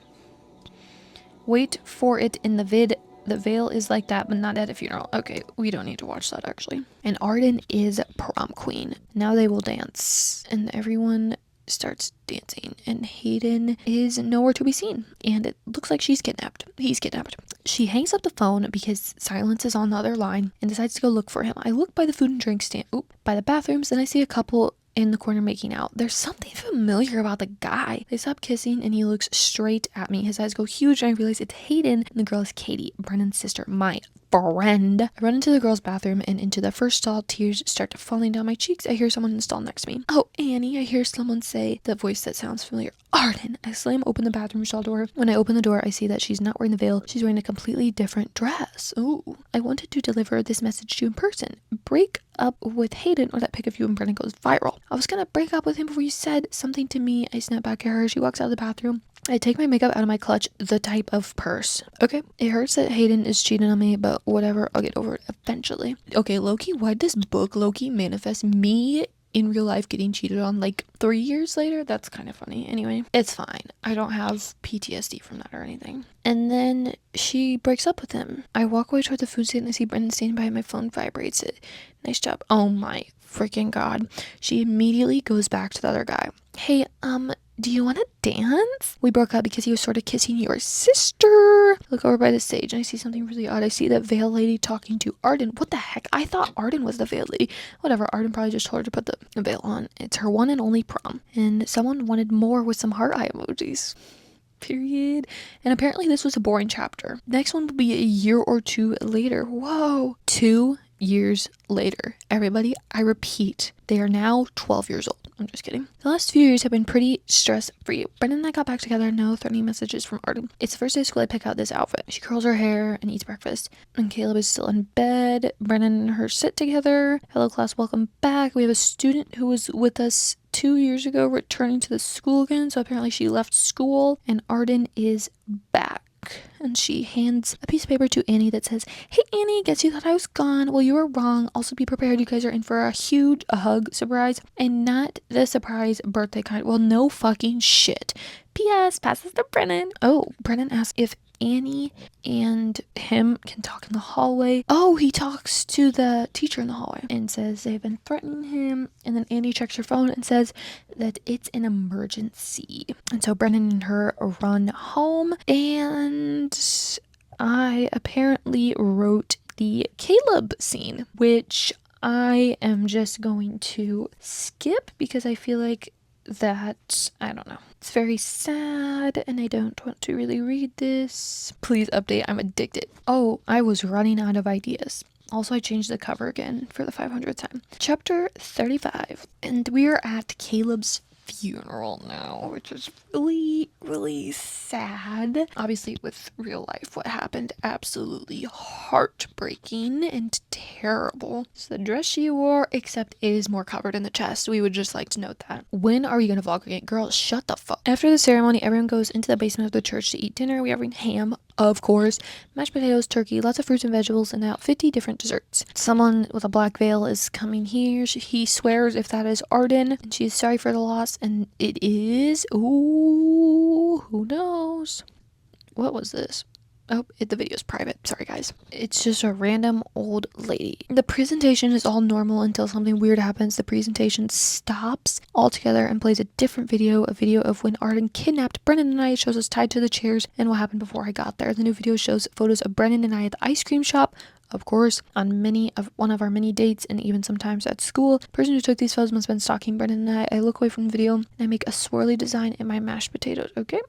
Wait for it in the vid. The veil is like that, but not at a funeral. Okay, we don't need to watch that actually. And Arden is prom queen. Now they will dance. And everyone starts dancing. And Hayden is nowhere to be seen. And it looks like she's kidnapped. He's kidnapped. She hangs up the phone because silence is on the other line and decides to go look for him. I look by the food and drink stand. By the bathrooms, and I see a couple in the corner making out. There's something familiar about the guy. They stop kissing and he looks straight at me. His eyes go huge and I realize it's Hayden and the girl is Katie, Brennan's sister, my friend. I run into the girl's bathroom and into the first stall. Tears start falling down my cheeks. I hear someone in the stall next to me. Oh, Annie, I hear someone say the voice that sounds familiar. Arden. I slam open the bathroom stall door. When I open the door, I see that she's not wearing the veil. She's wearing a completely different dress. Ooh. I wanted to deliver this message to you in person. Break up with Hayden or that pic of you and Brennan goes viral. I was gonna break up with him before you said something to me. I snap back at her. She walks out of the bathroom. I take my makeup out of my clutch, the type of purse. Okay, it hurts that Hayden is cheating on me, but whatever, I'll get over it eventually. Okay, Loki, why'd this book, Loki, manifest me in real life getting cheated on like 3 years later? That's kind of funny. Anyway, it's fine. I don't have PTSD from that or anything. And then she breaks up with him. I walk away toward the food stand and I see Brendan standing by. My phone vibrates. Nice job. Oh my freaking god. She immediately goes back to the other guy. Hey, do you want to dance? We broke up because he was sort of kissing your sister. Look over by the stage and I see something really odd. I see that veil lady talking to Arden. What the heck? I thought Arden was the veil lady. Whatever, Arden probably just told her to put the veil on. It's her one and only prom. And someone wanted more with some heart eye emojis. Period. And apparently this was a boring chapter. Next one will be a year or two later. Whoa. 2 years later. Everybody, I repeat, they are now 12 years old. I'm just kidding. The last few years have been pretty stress-free. Brendan and I got back together. No threatening messages from Arden. It's the first day of school I pick out this outfit. She curls her hair and eats breakfast. And Caleb is still in bed. Brendan and her sit together. Hello class, welcome back. We have a student who was with us 2 years ago returning to the school again. So apparently she left school and Arden is back. And she hands a piece of paper to Annie that says, hey Annie, guess you thought I was gone. Well, you were wrong. Also be prepared. You guys are in for a huge hug surprise. And not the surprise birthday kind. Well, no fucking shit. P.S. Passes to Brennan. Oh, Brennan asks if Annie and him can talk in the hallway. Oh, he talks to the teacher in the hallway and says they've been threatening him. And then Annie checks her phone and says that it's an emergency. And so Brennan and her run home. And I apparently wrote the Caleb scene, which I am just going to skip because I feel like that, I don't know, it's very sad and I don't want to really read this. Please update, I'm addicted. Oh, I was running out of ideas. Also, I changed the cover again for the 500th time. Chapter 35. And we're at Caleb's funeral now, which is really, really sad. Obviously, with real life, what happened, absolutely heartbreaking and terrible. It's the dress she wore, except it is more covered in the chest. We would just like to note that. When are you gonna vlog again? Girl, shut the fuck. After the ceremony, everyone goes into the basement of the church to eat dinner. We have ham, of course, mashed potatoes, turkey, lots of fruits and vegetables, and about 50 different desserts. Someone with a black veil is coming here. He swears if that is Arden, and she is sorry for the loss, and it is. Ooh, who knows? What was this? Oh, the video's private. Sorry, guys. It's just a random old lady. The presentation is all normal until something weird happens. The presentation stops altogether and plays a different video, a video of when Arden kidnapped Brennan and I. It shows us tied to the chairs and what happened before I got there. The new video shows photos of Brennan and I at the ice cream shop. Of course, on one of our many dates and even sometimes at school. The person who took these photos must have been stalking Brennan and I. I look away from the video and I make a swirly design in my mashed potatoes. Okay?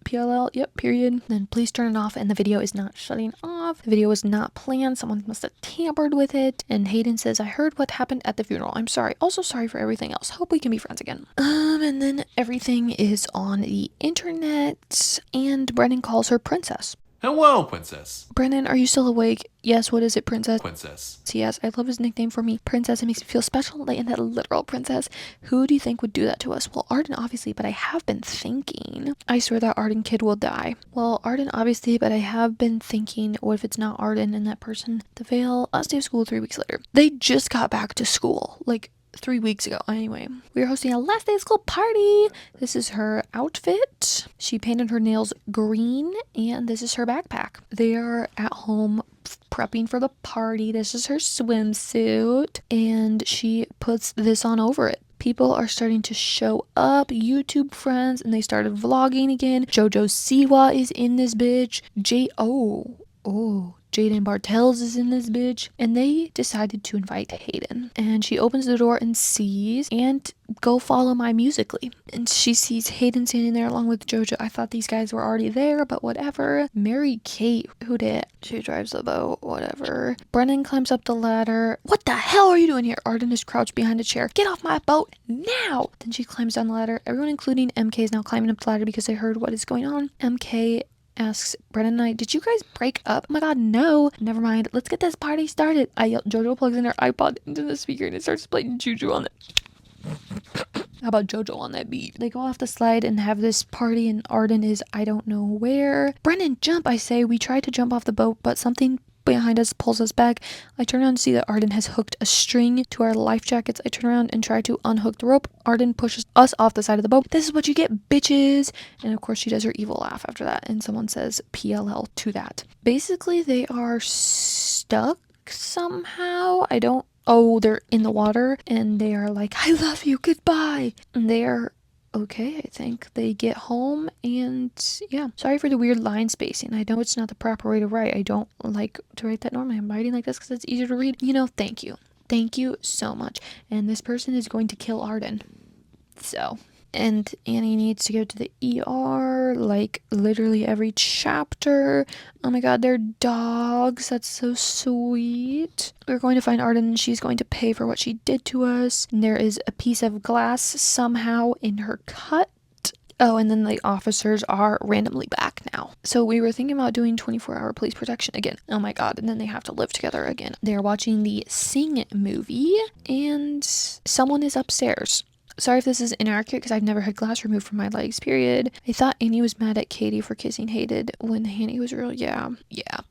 PLL, yep, period. Then please turn it off, and the video is not shutting off. The video was not planned. Someone must have tampered with it. And Hayden says, I heard what happened at the funeral. I'm sorry. Also sorry for everything else. Hope we can be friends again. And then everything is on the internet, and Brennan calls her princess. Hello, princess. Brennan, are you still awake? Yes, what is it, princess? Princess. Yes, I love his nickname for me. Princess, it makes me feel special, like in that literal princess. Who do you think would do that to us? Well, Arden, obviously, but I have been thinking. I swear that Arden kid will die. Well, Arden, obviously, but I have been thinking, what if it's not Arden and that person? The veil, last day of school 3 weeks later. They just got back to school. Like, 3 weeks ago. Anyway, we are hosting a last day of school party. This is her outfit. She painted her nails green, and this is her backpack. They are at home prepping for the party. This is her swimsuit, and she puts this on over it. People are starting to show up, YouTube friends, and they started vlogging again. Jojo Siwa is in this bitch. Jaden Bartels is in this bitch, and they decided to invite Hayden. And she opens the door and sees, and go follow my Musically. And she sees Hayden standing there along with Jojo. I thought these guys were already there, but whatever. Mary Kate, who did? She drives the boat, whatever. Brennan climbs up the ladder. What the hell are you doing here? Arden is crouched behind a chair. Get off my boat now! Then she climbs down the ladder. Everyone, including MK, is now climbing up the ladder because they heard what is going on. MK asks Brennan and I, did you guys break up? Oh my god, no. Never mind. Let's get this party started. Jojo plugs in her iPod into the speaker and it starts playing Juju on it. How about Jojo on that beat? They go off the slide and have this party, and Arden is I don't know where. Brennan, jump, I say. We try to jump off the boat, but something behind us pulls us back. I turn around to see that Arden has hooked a string to our life jackets. I turn around and try to unhook the rope. Arden pushes us off the side of the boat. This is what you get, bitches. And of course she does her evil laugh after that, and someone says PLL to that. Basically they are stuck somehow. They're in the water and they are like, I love you, goodbye. And they are okay, I think. They get home, and yeah. Sorry for the weird line spacing. I know it's not the proper way to write. I don't like to write that normally. I'm writing like this because it's easier to read. Thank you. Thank you so much. And this person is going to kill Arden. So, and Annie needs to go to the ER like literally every chapter. Oh my god, they're dogs. That's so sweet. We're going to find Arden, and she's going to pay for what she did to us. And there is a piece of glass somehow in her cut. Oh, and then the officers are randomly back now. So we were thinking about doing 24-hour police protection again. Oh my god, and then they have to live together again. They're watching the Sing movie, and someone is upstairs. Sorry if this is inaccurate because I've never had glass removed from my legs, period. I thought Annie was mad at Katie for kissing Hayden when Annie was real. Yeah,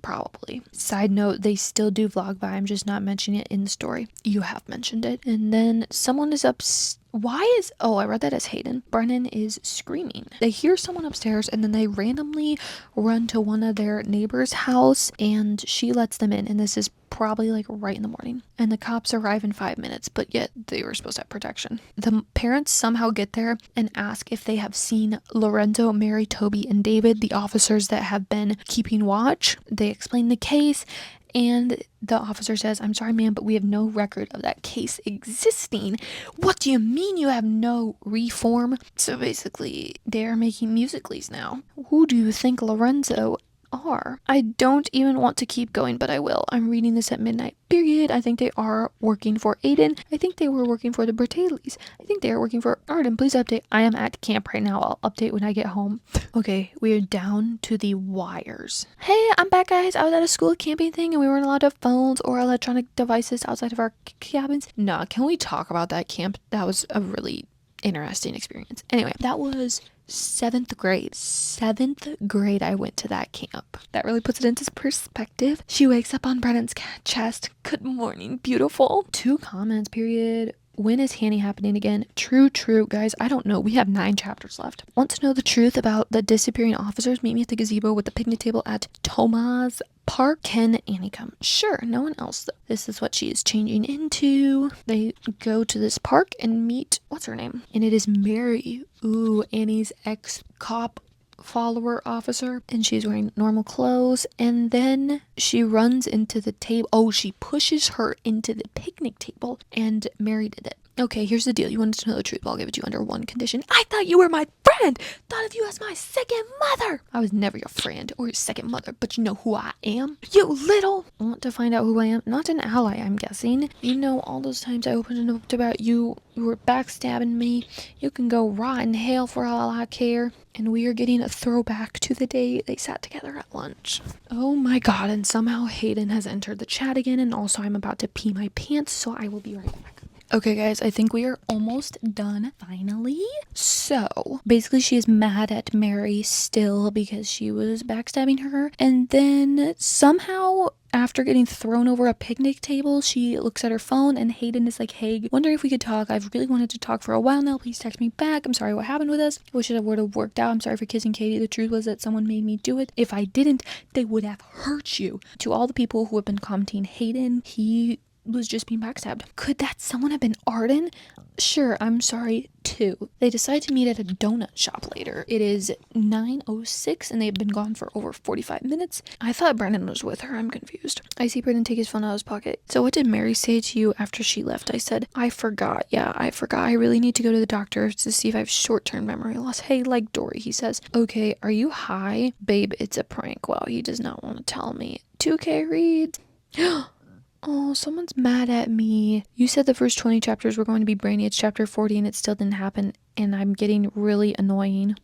probably. Side note, they still do vlog, but I'm just not mentioning it in the story. You have mentioned it. And then someone is I read that as Hayden. Brennan is screaming. They hear someone upstairs, and then they randomly run to one of their neighbor's house, and she lets them in, and this is probably like right in the morning, and the cops arrive in 5 minutes, but yet they were supposed to have protection. The parents somehow get there and ask if they have seen Lorenzo, Mary, Toby, and David, the officers that have been keeping watch. They explain the case, And the officer says, I'm sorry, ma'am, but we have no record of that case existing. What do you mean you have no reform? So basically, they're making musicals now. Who do you think Lorenzo are? I don't even want to keep going, but I will. I'm reading this at midnight, period. I think they are working for Aiden. I think they were working for the Bertales. I think they are working for Arden. Please update. I am at camp right now. I'll update when I get home. Okay, we are down to the wires. Hey, I'm back, guys. I was at a school camping thing and we weren't allowed to have phones or electronic devices outside of our cabins. Nah, can we talk about that camp? That was a really interesting experience. Anyway, that was 7th grade. 7th grade I went to that camp. That really puts it into perspective. She wakes up on Brennan's chest. Good morning, beautiful. 2 comments, period. When is Hanny happening again? True, guys. I don't know. We have 9 chapters left. Want to know the truth about the disappearing officers? Meet me at the gazebo with the picnic table at Thomas Park. Can Annie come? Sure, no one else though. This is what she is changing into. They go to this park and meet, what's her name? And it is Mary. Ooh, Annie's ex-cop follower officer, and she's wearing normal clothes, and then she runs into the table. Oh, she pushes her into the picnic table, and Mary did it. Okay, here's the deal. You wanted to know the truth. I'll give it to you under one condition. I thought you were my friend. Thought of you as my second mother. I was never your friend or your second mother, but you know who I am. You little. Want to find out who I am? Not an ally, I'm guessing. You know, all those times I opened up about you. You were backstabbing me. You can go rot in hell for all I care. And we are getting a throwback to the day they sat together at lunch. Oh my god, and somehow Hayden has entered the chat again, and also I'm about to pee my pants, so I will be right back. Okay guys, I think we are almost done finally. So basically she is mad at Mary still because she was backstabbing her, and then somehow after getting thrown over a picnic table, she looks at her phone and Hayden is like, hey, wondering if we could talk. I've really wanted to talk for a while now. Please text me back. I'm sorry what happened with us. Wish it would have worked out. I'm sorry for kissing Katie. The truth was that someone made me do it. If I didn't, they would have hurt you. To all the people who have been commenting, Hayden, he was just being backstabbed. Could that someone have been Arden? Sure, I'm sorry too. They decide to meet at a donut shop later. It is 9:06 and they've been gone for over 45 minutes. I thought Brennan was with her. I'm confused. I see Brennan take his phone out of his pocket. So what did Mary say to you after she left? I said, I forgot. Yeah, I forgot. I really need to go to the doctor to see if I have short-term memory loss. Hey, like Dory, he says. Okay, are you high? Babe, it's a prank. Wow, he does not want to tell me. 2K reads. Oh, someone's mad at me. You said the first 20 chapters were going to be brainy. It's chapter 40 and it still didn't happen, and I'm getting really annoying.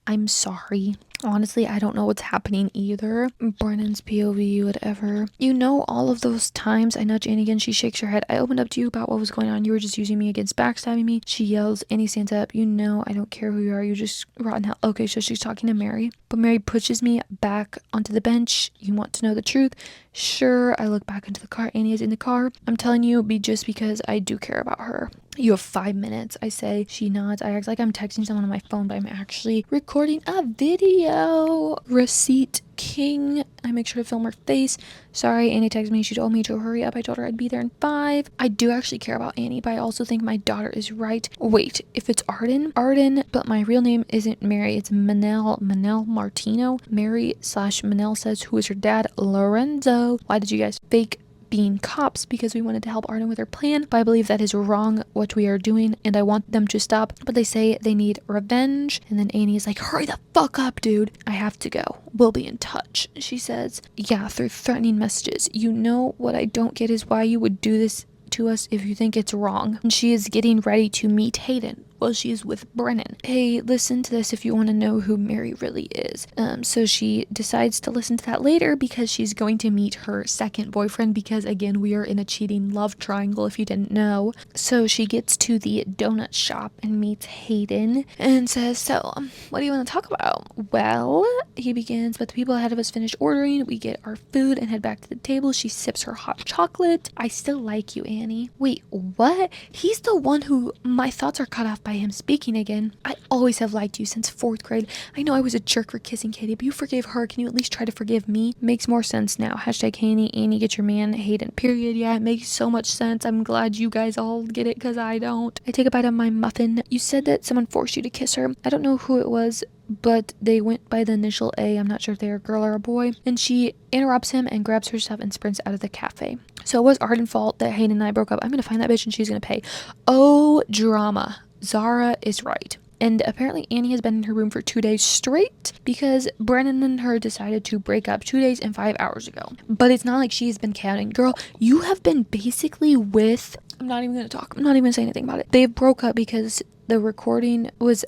I'm sorry. Honestly, I don't know what's happening either. Brennan's POV, whatever. You know, all of those times I nudge Annie again, she shakes her head. I opened up to you about what was going on. You were just using me against backstabbing me. She yells. Annie stands up. You know, I don't care who you are. You just rotten hell. Okay, so she's talking to Mary. But Mary pushes me back onto the bench. You want to know the truth? Sure. I look back into the car. Annie is in the car. I'm telling you, just because I do care about her. You have 5 minutes, I say. She nods. I act like I'm texting someone on my phone, but I'm actually recording a video. Receipt king. I make sure to film her face. Sorry, Annie texted me. She told me to hurry up. I told her I'd be there in 5. I do actually care about Annie, but I also think my daughter is right. Wait, if it's Arden, but my real name isn't Mary. It's Manel Martino. Mary/Manel says, who is her dad? Lorenzo. Why did you guys fake being cops? Because we wanted to help Arden with her plan, but I believe that is wrong what we are doing, and I want them to stop, but they say they need revenge. And then Annie is like, hurry the fuck up, dude. I have to go. We'll be in touch. She says, yeah, through threatening messages. You know what I don't get is why you would do this to us if you think it's wrong. And she is getting ready to meet Hayden. Well, she's with Brennan. Hey, listen to this if you want to know who Mary really is. So she decides to listen to that later because she's going to meet her second boyfriend, because again, we are in a cheating love triangle if you didn't know. So she gets to the donut shop and meets Hayden and says, so, what do you want to talk about? Well, he begins, but the people ahead of us finish ordering. We get our food and head back to the table. She sips her hot chocolate. I still like you, Annie. Wait, what? He's the one who my thoughts are cut off by him speaking again. I always have liked you since 4th grade. I know I was a jerk for kissing Katie, but you forgave her. Can you at least try to forgive me? Makes more sense now. Hashtag Annie, get your man, Hayden. Period. Yeah, it makes so much sense. I'm glad you guys all get it because I don't. I take a bite of my muffin. You said that someone forced you to kiss her. I don't know who it was, but they went by the initial A. I'm not sure if they're a girl or a boy. And she interrupts him and grabs her stuff and sprints out of the cafe. So it was Arden's fault that Hayden and I broke up. I'm gonna find that bitch and she's gonna pay. Oh, drama. Zara is right. And apparently Annie has been in her room for 2 days straight because Brennan and her decided to break up 2 days and 5 hours ago. But it's not like she's been counting. Girl, you have been basically with... I'm not even gonna talk. I'm not even gonna say anything about it. They broke up because the recording was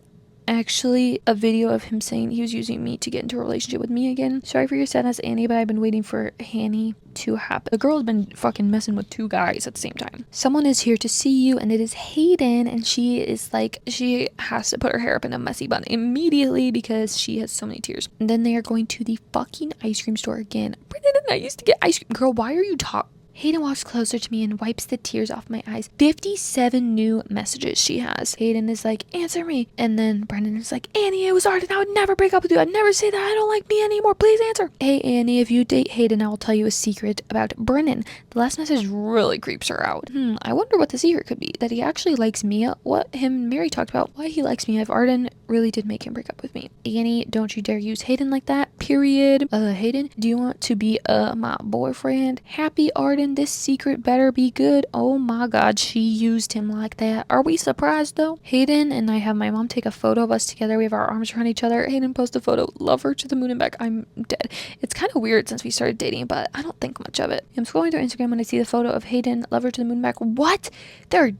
actually a video of him saying he was using me to get into a relationship with me again. Sorry for your sadness, Annie, but I've been waiting for Hanny to happen. The girl's been fucking messing with 2 guys at the same time. Someone is here to see you, and it is Hayden, and she is like, she has to put her hair up in a messy bun immediately because she has so many tears. And then they are going to the fucking ice cream store again. Brendan and I used to get ice cream. Girl, why are you talking? Hayden walks closer to me and wipes the tears off my eyes. 57 new messages she has. Hayden is like, answer me. And then Brendan is like, Annie, it was Arden. I would never break up with you. I'd never say that. I don't like me anymore. Please answer. Hey, Annie, if you date Hayden, I will tell you a secret about Brennan. The last message really creeps her out. I wonder what the secret could be. That he actually likes Mia. What him and Mary talked about. Why he likes me if Arden really did make him break up with me. Annie, don't you dare use Hayden like that. Period. Hayden, do you want to be my boyfriend? Happy Arden, this secret better be good. Oh my god, she used him like that. Are we surprised though? Hayden and I have my mom take a photo of us together. We have our arms around each other. Hayden post a photo. Love her to the moon and back. I'm dead. It's kind of weird since we started dating, but I don't think much of it. I'm scrolling through Instagram when I see the photo of Hayden. Love her to the moon and back. What? They're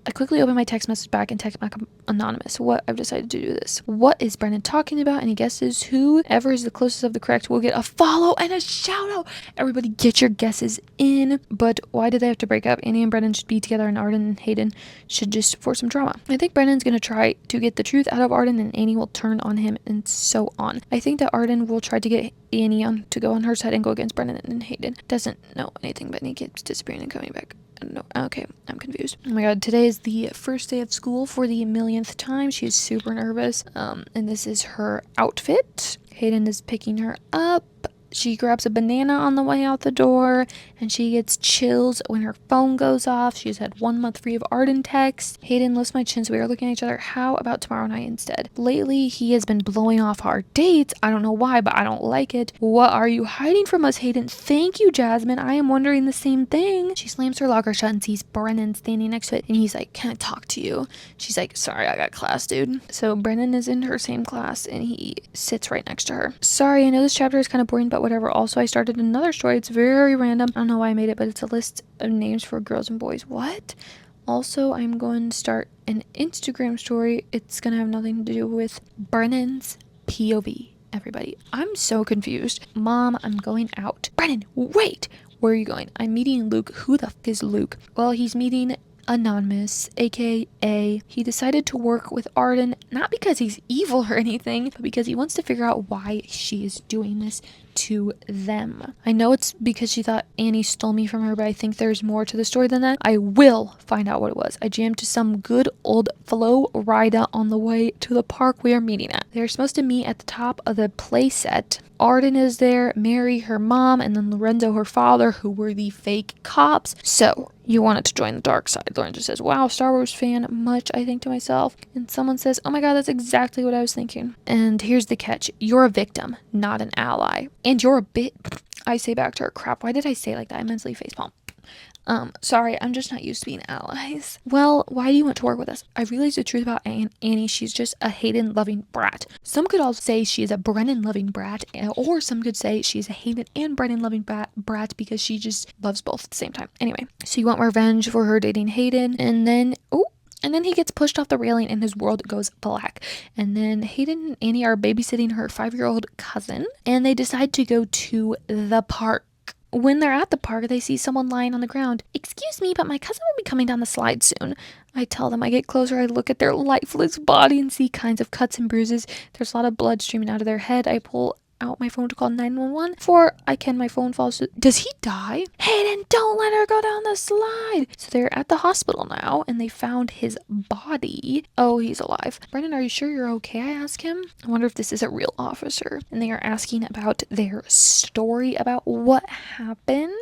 I quickly open my text message back and text back anonymous. What? I've decided to do this. What is Brennan talking about? Any guesses? Whoever is the closest of the correct will get a follow and a shout out. Everybody get your guesses in. But why did they have to break up? Annie and Brennan should be together and Arden and Hayden should just force some drama. I think Brennan's going to try to get the truth out of Arden and Annie will turn on him and so on. I think that Arden will try to get Annie on to go on her side and go against Brennan and Hayden. Doesn't know anything, but he keeps disappearing and coming back. No, okay, I'm confused. Oh my god, today is the first day of school for the millionth time. She's super nervous. And this is her outfit. Hayden is picking her up. She grabs a banana on the way out the door, and she gets chills when her phone goes off. She's had 1 month free of Arden text. Hayden lifts my chin so we are looking at each other. How about tomorrow night instead? Lately, he has been blowing off our dates. I don't know why, but I don't like it. What are you hiding from us, Hayden? Thank you, Jasmine. I am wondering the same thing. She slams her locker shut and sees Brennan standing next to it, and he's like, can I talk to you? She's like, sorry, I got class, dude. So Brennan is in her same class, and he sits right next to her. Sorry, I know this chapter is kind of boring, but whatever. Also, I started another story. It's very random. I don't know why I made it, but it's a list of names for girls and boys. What? Also, I'm going to start an Instagram story. It's going to have nothing to do with Brennan's POV. Everybody, I'm so confused. Mom, I'm going out. Brennan, wait. Where are you going? I'm meeting Luke. Who the f is Luke? Well, he's meeting Anonymous, aka he decided to work with Arden, not because he's evil or anything, but because he wants to figure out why she is doing this to them. I know it's because she thought Annie stole me from her, but I think there's more to the story than that. I will find out what it was. I jammed to some good old Flow Rida on the way to the park we are meeting at. They're supposed to meet at the top of the play set. Arden is there, Mary, her mom, and then Lorenzo, her father, who were the fake cops. So, you wanted to join the dark side. Lorenzo says, wow, Star Wars fan, much, I think to myself. And someone says, oh my god, that's exactly what I was thinking. And here's the catch. You're a victim, not an ally. And you're a bit... I say back to her, crap, why did I say it like that? I mentally facepalm. Sorry, I'm just not used to being allies. Well, why do you want to work with us? I realized the truth about Annie. She's just a Hayden-loving brat. Some could also say she is a Brennan-loving brat, or some could say she's a Hayden and Brennan-loving brat because she just loves both at the same time. Anyway, so you want revenge for her dating Hayden, and then he gets pushed off the railing and his world goes black. And then Hayden and Annie are babysitting her 5-year-old cousin, and they decide to go to the park. When they're at the park, they see someone lying on the ground. Excuse me, but my cousin will be coming down the slide soon. I tell them. I get closer. I look at their lifeless body and see kinds of cuts and bruises. There's a lot of blood streaming out of their head. I pull out my phone to call 911 before my phone falls. Does he die? Hayden, don't let her go down the slide. So they're at the hospital now and they found his body. Oh, he's alive. Brennan, are you sure you're okay? I ask him. I wonder if this is a real officer. And they are asking about their story about what happened.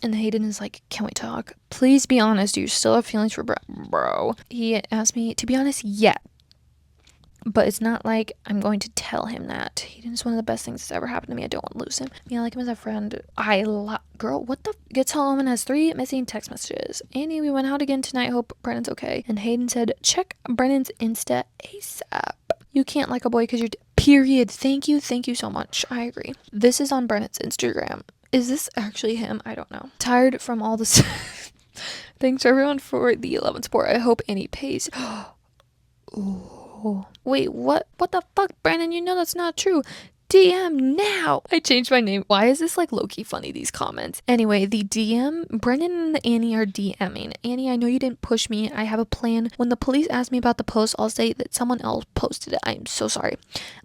And Hayden is like, can we talk? Please be honest. Do you still have feelings for bro? He asked me, to be honest, yeah. But it's not like I'm going to tell him that. Hayden is one of the best things that's ever happened to me. I don't want to lose him. I mean, I like him as a friend. Girl, what the? Gets home and has 3 missing text messages. Annie, we went out again tonight. Hope Brennan's okay. And Hayden said, check Brennan's Insta ASAP. You can't like a boy because you're... Period. Thank you so much. I agree. This is on Brennan's Instagram. Is this actually him? I don't know. Tired from all this. Thanks everyone for the 11 support. I hope Annie pays. Oh. Wait, what the fuck, Brandon? You know that's not true. DM now. I changed my name. Why is this like low-key funny, these comments? Anyway, the DM, Brennan and Annie are DMing. Annie, I know you didn't push me. I have a plan. When the police ask me about the post, I'll say that someone else posted it. I'm so sorry.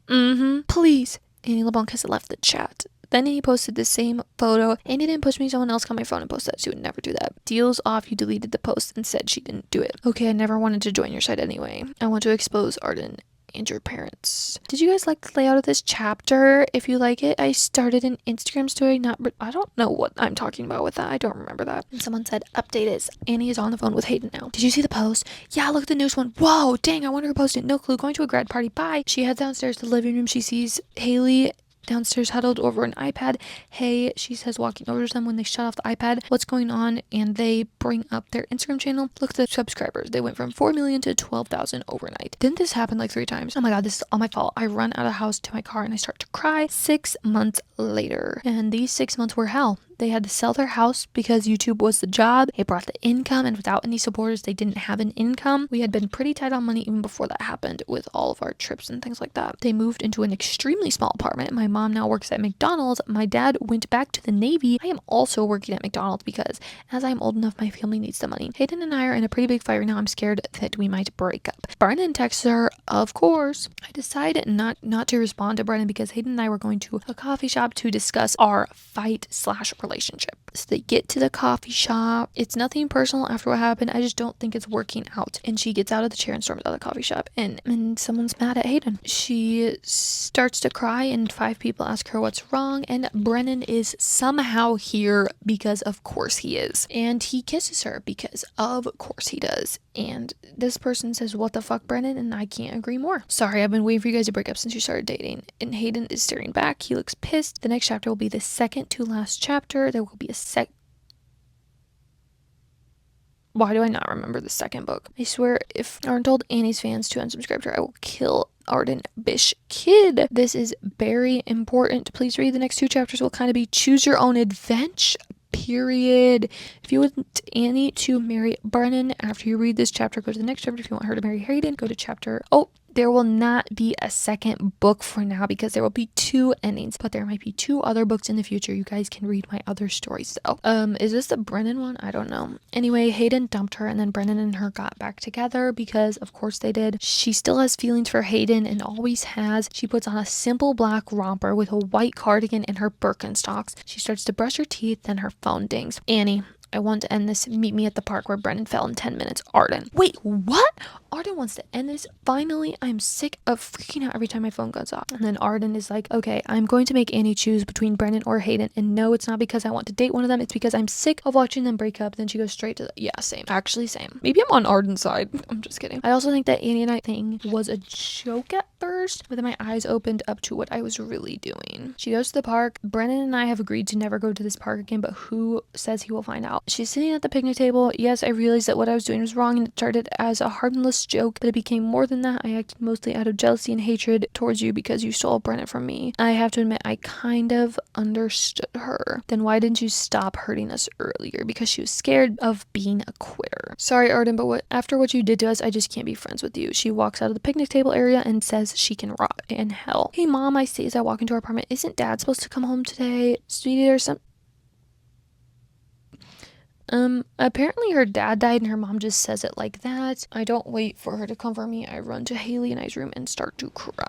Please. Annie LeBlanc has left the chat. Then he posted the same photo. Annie didn't push me, someone else got my phone and posted that. She would never do that. Deals off, you deleted the post and said she didn't do it. Okay, I never wanted to join your site anyway. I want to expose Arden and your parents. Did you guys like the layout of this chapter? If you like it, I started an Instagram story. I don't know what I'm talking about with that. I don't remember that. And someone said, update is Annie is on the phone with Hayden now. Did you see the post? Yeah, look at the newest one. Whoa, dang, I wonder who posted it. No clue. Going to a grad party. Bye. She heads downstairs to the living room. She sees Haley downstairs huddled over an iPad. Hey, she says, walking over to them when they shut off the iPad. What's going on? And they bring up their Instagram channel. Look at the subscribers. They went from 4 million to 12,000 overnight. Didn't this happen like 3 times? Oh my god, this is all my fault. I run out of the house to my car and I start to cry. 6 months later. And these 6 months were hell. They had to sell their house because YouTube was the job. It brought the income, and without any supporters, they didn't have an income. We had been pretty tight on money even before that happened with all of our trips and things like that. They moved into an extremely small apartment. My mom now works at McDonald's. My dad went back to the Navy. I am also working at McDonald's because as I'm old enough, my family needs the money. Hayden and I are in a pretty big fight right now. I'm scared that we might break up. Brennan texts her, of course. I decided not to respond to Brennan because Hayden and I were going to a coffee shop to discuss our fight/relationship. So they get to the coffee shop. It's nothing personal after what happened. I just don't think it's working out. And she gets out of the chair and storms out of the coffee shop. And someone's mad at Hayden. She starts to cry and 5 people ask her what's wrong. And Brennan is somehow here because of course he is. And he kisses her because of course he does. And this person says, what the fuck, Brennan? And I can't agree more. Sorry, I've been waiting for you guys to break up since you started dating. And Hayden is staring back. He looks pissed. The next chapter will be the second to last chapter. There will be a Why do I not remember the second book? I swear, if Arden told Annie's fans to unsubscribe to her, I will kill Arden Bish Kid. This is very important. Please read the next 2 chapters. Will kind of be choose your own adventure. Period. If you want Annie to marry Brennan after you read this chapter, go to the next chapter. If you want her to marry Hayden, go to chapter... There will not be a second book for now because there will be 2 endings, but there might be 2 other books in the future. You guys can read my other stories though. Is this the Brennan one? I don't know. Anyway, Hayden dumped her and then Brennan and her got back together because of course they did. She still has feelings for Hayden and always has. She puts on a simple black romper with a white cardigan and her Birkenstocks. She starts to brush her teeth, then her phone dings. Annie, I want to end this. Meet me at the park where Brennan fell in 10 minutes. Arden. Wait, what? Arden wants to end this. Finally, I'm sick of freaking out every time my phone goes off. And then Arden is like, okay, I'm going to make Annie choose between Brennan or Hayden. And no, it's not because I want to date one of them. It's because I'm sick of watching them break up. Then she goes straight to yeah, same. Actually, same. Maybe I'm on Arden's side. I'm just kidding. I also think that Annie and I thing was a joke at first, but then my eyes opened up to what I was really doing. She goes to the park. Brennan and I have agreed to never go to this park again, but who says he will find out? She's sitting at the picnic table. Yes, I realized that what I was doing was wrong and it started as a harmless joke, but it became more than that. I acted mostly out of jealousy and hatred towards you because you stole Brennan from me. I have to admit, I kind of understood her. Then why didn't you stop hurting us earlier? Because she was scared of being a quitter. Sorry, Arden, but after what you did to us, I just can't be friends with you. She walks out of the picnic table area and says she can rot in hell. Hey, Mom, I say as I walk into our apartment, isn't Dad supposed to come home today? Sweetie, there's some... Apparently her dad died and her mom just says it like that. I don't wait for her to comfort me. I run to Haley and I's room and start to cry.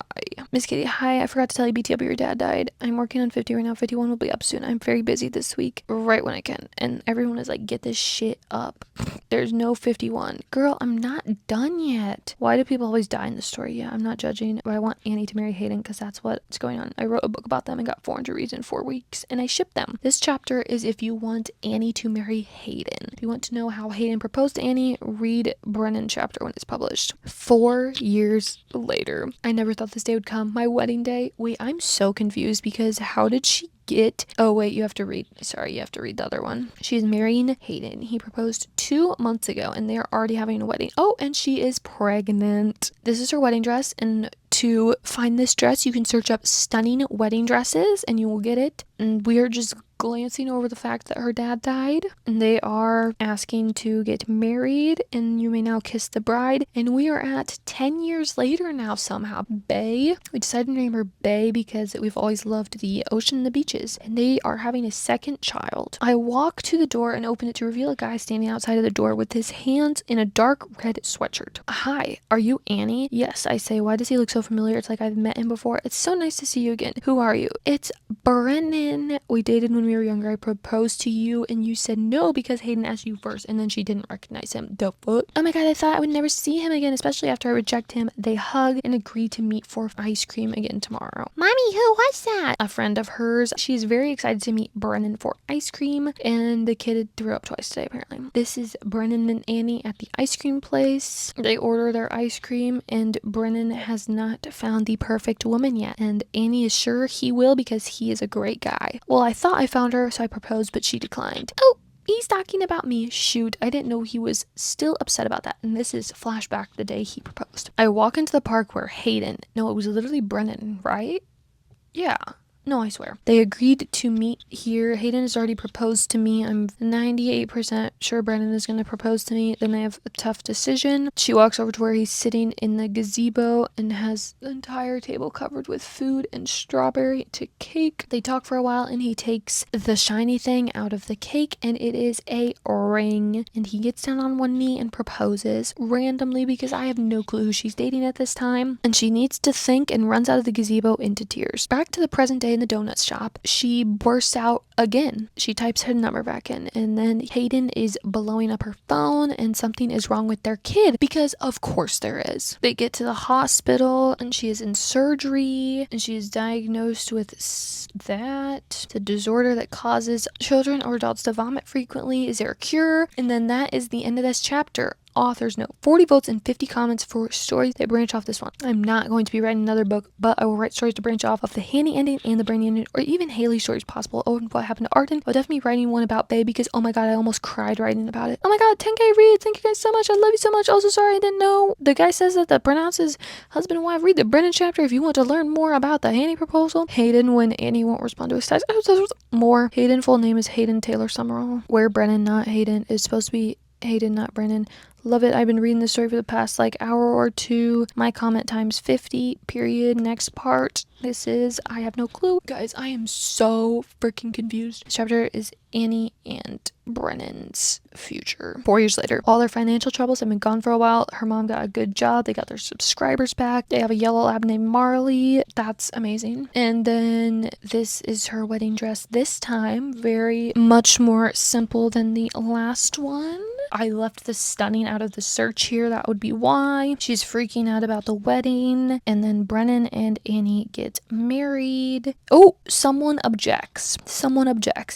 Miss Kitty, hi, I forgot to tell you BTW your dad died. I'm working on 50 right now. 51 will be up soon. I'm very busy this week, right when I can. And everyone is like, get this shit up. There's no 51. Girl, I'm not done yet. Why do people always die in the story? Yeah, I'm not judging, but I want Annie to marry Hayden because that's what's going on. I wrote a book about them and got 400 reads in 4 weeks, and I shipped them. This chapter is if you want Annie to marry Hayden. If you want to know how Hayden proposed to Annie, read Brennan chapter when it's published. 4 years later. I never thought this day would come. My wedding day. Wait, I'm so confused because how did she get... Oh, wait, you have to read the other one. She's marrying Hayden. He proposed 2 months ago and they are already having a wedding. Oh, and she is pregnant. This is her wedding dress, and to find this dress, you can search up stunning wedding dresses and you will get it. And we are just glancing over the fact that her dad died, and they are asking to get married, and you may now kiss the bride. And we are at 10 years later now somehow. Bay. We decided to name her Bay because we've always loved the ocean and the beaches, and they are having a second child. I walk to the door and open it to reveal a guy standing outside of the door with his hands in a dark red sweatshirt. Hi, are you Annie? Yes, I say. Why does he look so familiar? It's like I've met him before. It's so nice to see you again. Who are you? It's Brennan. We dated when we were younger. I proposed to you and you said no because Hayden asked you first, and then she didn't recognize him. The fuck? Oh my god, I thought I would never see him again, especially after I reject him. They hug and agree to meet for ice cream again tomorrow. Mommy, who was that? A friend of hers. She's very excited to meet Brennan for ice cream, and the kid threw up twice today apparently. This is Brennan and Annie at the ice cream place. They order their ice cream, and Brennan has not found the perfect woman yet, and Annie is sure he will because he is a great guy. Well, I thought I found her, so I proposed, but she declined. Oh, he's talking about me. Shoot, I didn't know he was still upset about that. And this is flashback the day he proposed. I walk into the park where Hayden, no, it was literally Brennan, right? Yeah. No, I swear. They agreed to meet here. Hayden has already proposed to me. I'm 98% sure Brennan is going to propose to me. Then they have a tough decision. She walks over to where he's sitting in the gazebo and has the entire table covered with food and strawberry to cake. They talk for a while and he takes the shiny thing out of the cake, and it is a ring. And he gets down on one knee and proposes randomly because I have no clue who she's dating at this time. And she needs to think and runs out of the gazebo into tears. Back to the present day in the donut shop, she bursts out again. She types her number back in, and then Hayden is blowing up her phone and something is wrong with their kid, because of course there is. They get to the hospital and she is in surgery and she is diagnosed with that. It's a disorder that causes children or adults to vomit frequently. Is there a cure? And then that is the end of this chapter. Author's note: 40 votes and 50 comments for stories that branch off this one. I'm not going to be writing another book, but I will write stories to branch off of the Hanny ending and the Brandy ending, or even Haley stories possible. Oh, and what happened to Arden? I'll definitely be writing one about Bae because oh my god, I almost cried writing about it. Oh my god, 10k reads. Thank you guys so much. I love you so much. Also, sorry I didn't know. The guy says that the pronounces husband and wife. Read the Brennan chapter if you want to learn more about the Hanny proposal. Hayden when Annie won't respond to his text. More. Hayden full name is Hayden Taylor Summerall. Where Brennan, not Hayden, is supposed to be Hayden, not Brennan. Love it. I've been reading this story for the past hour or two. My comment times 50, period. Next part. This is I have no clue. Guys, I am so freaking confused. This chapter is Annie and Brennan's future. 4 years later, all their financial troubles have been gone for a while. Her mom got a good job. They got their subscribers back. They have a yellow lab named Marley. That's amazing. And then this is her wedding dress this time. Very much more simple than the last one. I left the stunning out of the search here. That would be why. She's freaking out about the wedding. And then Brennan and Annie get married. Oh, someone objects.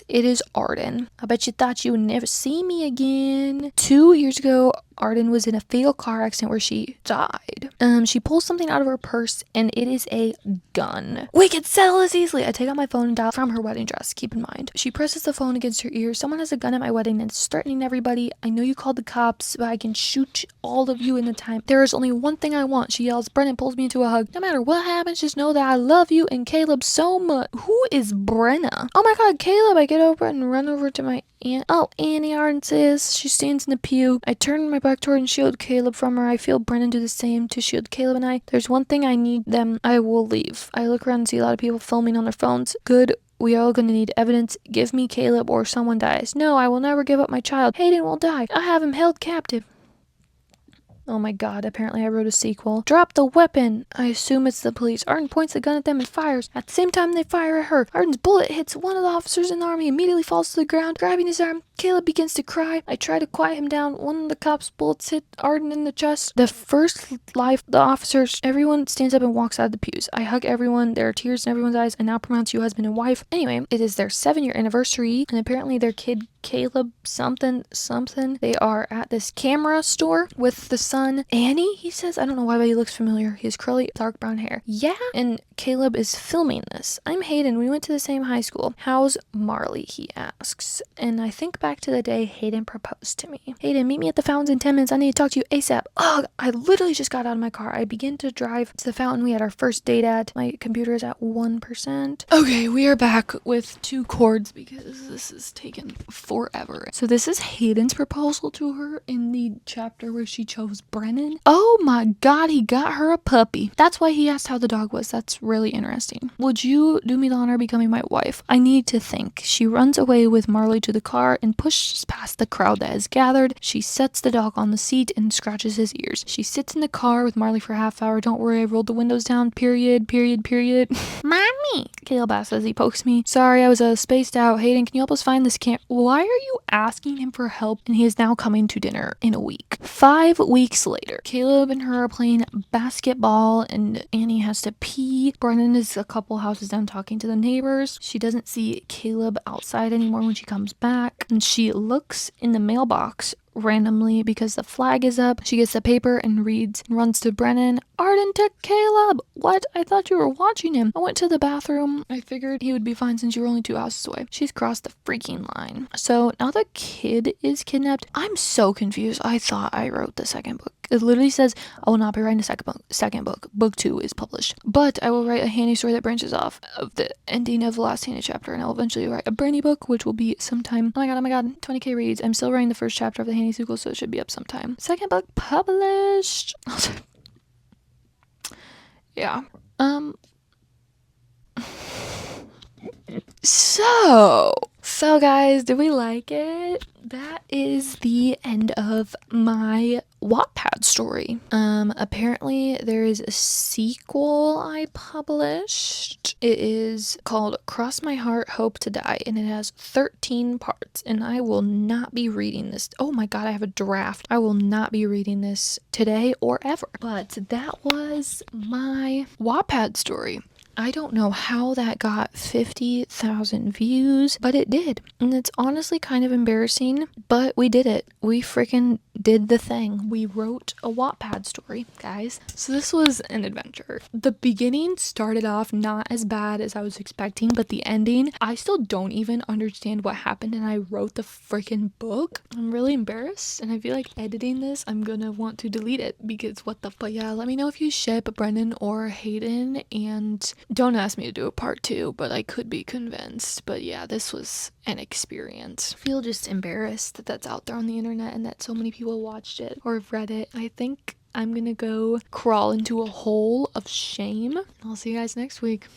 It is Arden. I bet you thought you would never see me again. 2 years ago, Arden was in a fatal car accident where she died. She pulls something out of her purse and it is a gun. We can settle this easily. I take out my phone and dial from her wedding dress. Keep in mind. She presses the phone against her ear. Someone has a gun at my wedding and is threatening everybody. I know you called the cops, but I can shoot all of you in the time. There is only one thing I want. She yells. Brennan pulls me into a hug. No matter what happens, just know that I love you and Caleb so much. Who is Brenna? Oh my god, Caleb. I get over and run over to my aunt. Oh, Annie, Arden says. She stands in the pew. I turn my back toward and shield Caleb from her. I feel Brennan do the same to shield Caleb and I. There's one thing I need them. I will leave. I look around and see a lot of people filming on their phones. Good We are all gonna need evidence. Give me Caleb or someone dies. No, I will never give up my child. Hayden will die. I have him held captive. Oh my god, apparently I wrote a sequel. Drop the weapon! I assume it's the police. Arden points the gun at them and fires. At the same time they fire at her. Arden's bullet hits one of the officers in the army, immediately falls to the ground, grabbing his arm. Caleb begins to cry. I try to quiet him down. One of the cops' bullets hit Arden in the chest. The first life, the officers, everyone stands up and walks out of the pews. I hug everyone. There are tears in everyone's eyes. I now pronounce you husband and wife. Anyway, it is their 7-year anniversary, and apparently their kid Caleb something. They are at this camera store with the son Annie, he says. I don't know why, but he looks familiar. He has curly dark brown hair. Yeah, and Caleb is filming this. I'm Hayden. We went to the same high school. How's Marley, he asks. And I think back to the day Hayden proposed to me. Hayden, meet me at the fountains in 10 minutes. I need to talk to you ASAP. Ugh, I literally just got out of my car. I begin to drive to the fountain we had our first date at. My computer is at 1%. Okay, we are back with 2 chords because this is taken forever. So this is Hayden's proposal to her in the chapter where she chose Brennan. Oh my god, he got her a puppy. That's why he asked how the dog was. That's really interesting. Would you do me the honor of becoming my wife? I need to think. She runs away with Marley to the car and pushes past the crowd that has gathered. She sets the dog on the seat and scratches his ears. She sits in the car with Marley for a half hour. Don't worry, I rolled the windows down. Period. Mommy, Caleb asks as he pokes me. Sorry, I was spaced out. Hayden, can you help us find this camp? Why are you asking him for help? And he is now coming to dinner in a week. 5 weeks later, Caleb and her are playing basketball and Annie has to pee. Brennan is a couple houses down talking to the neighbors. She doesn't see Caleb outside anymore when she comes back, and she looks in the mailbox randomly because the flag is up. She gets the paper and reads and runs to Brennan. Arden took Caleb! What? I thought you were watching him. I went to the bathroom. I figured he would be fine since you were only 2 houses away. She's crossed the freaking line. So now the kid is kidnapped. I'm so confused. I thought I wrote the second book. It literally says I will not be writing a second book. Book 2 is published. But I will write a Hanny story that branches off of the ending of the last Hanny chapter, and I'll eventually write a Brandy book, which will be sometime. Oh my god, 20k reads. I'm still writing the first chapter of the Hanny sequel, so it should be up sometime. Second book published. Yeah. So guys, did we like it? That is the end of my Wattpad story. Apparently there is a sequel I published. It is called Cross My Heart, Hope to Die, and it has 13 parts, and I will not be reading this. Oh my god, I have a draft. I will not be reading this today or ever. But that was my Wattpad story. I don't know how that got 50,000 views, but it did. And it's honestly kind of embarrassing, but we did it. We freaking did the thing. We wrote a Wattpad story, guys. So this was an adventure. The beginning started off not as bad as I was expecting, but the ending, I still don't even understand what happened, and I wrote the freaking book. I'm really embarrassed, and I feel like editing this, I'm gonna want to delete it because what the fuck. But yeah, let me know if you ship Brennan or Hayden, and don't ask me to do a part 2, but I could be convinced. But yeah, this was an experience. I feel just embarrassed that that's out there on the internet and that so many people watched it or have read it. I think I'm gonna go crawl into a hole of shame. I'll see you guys next week.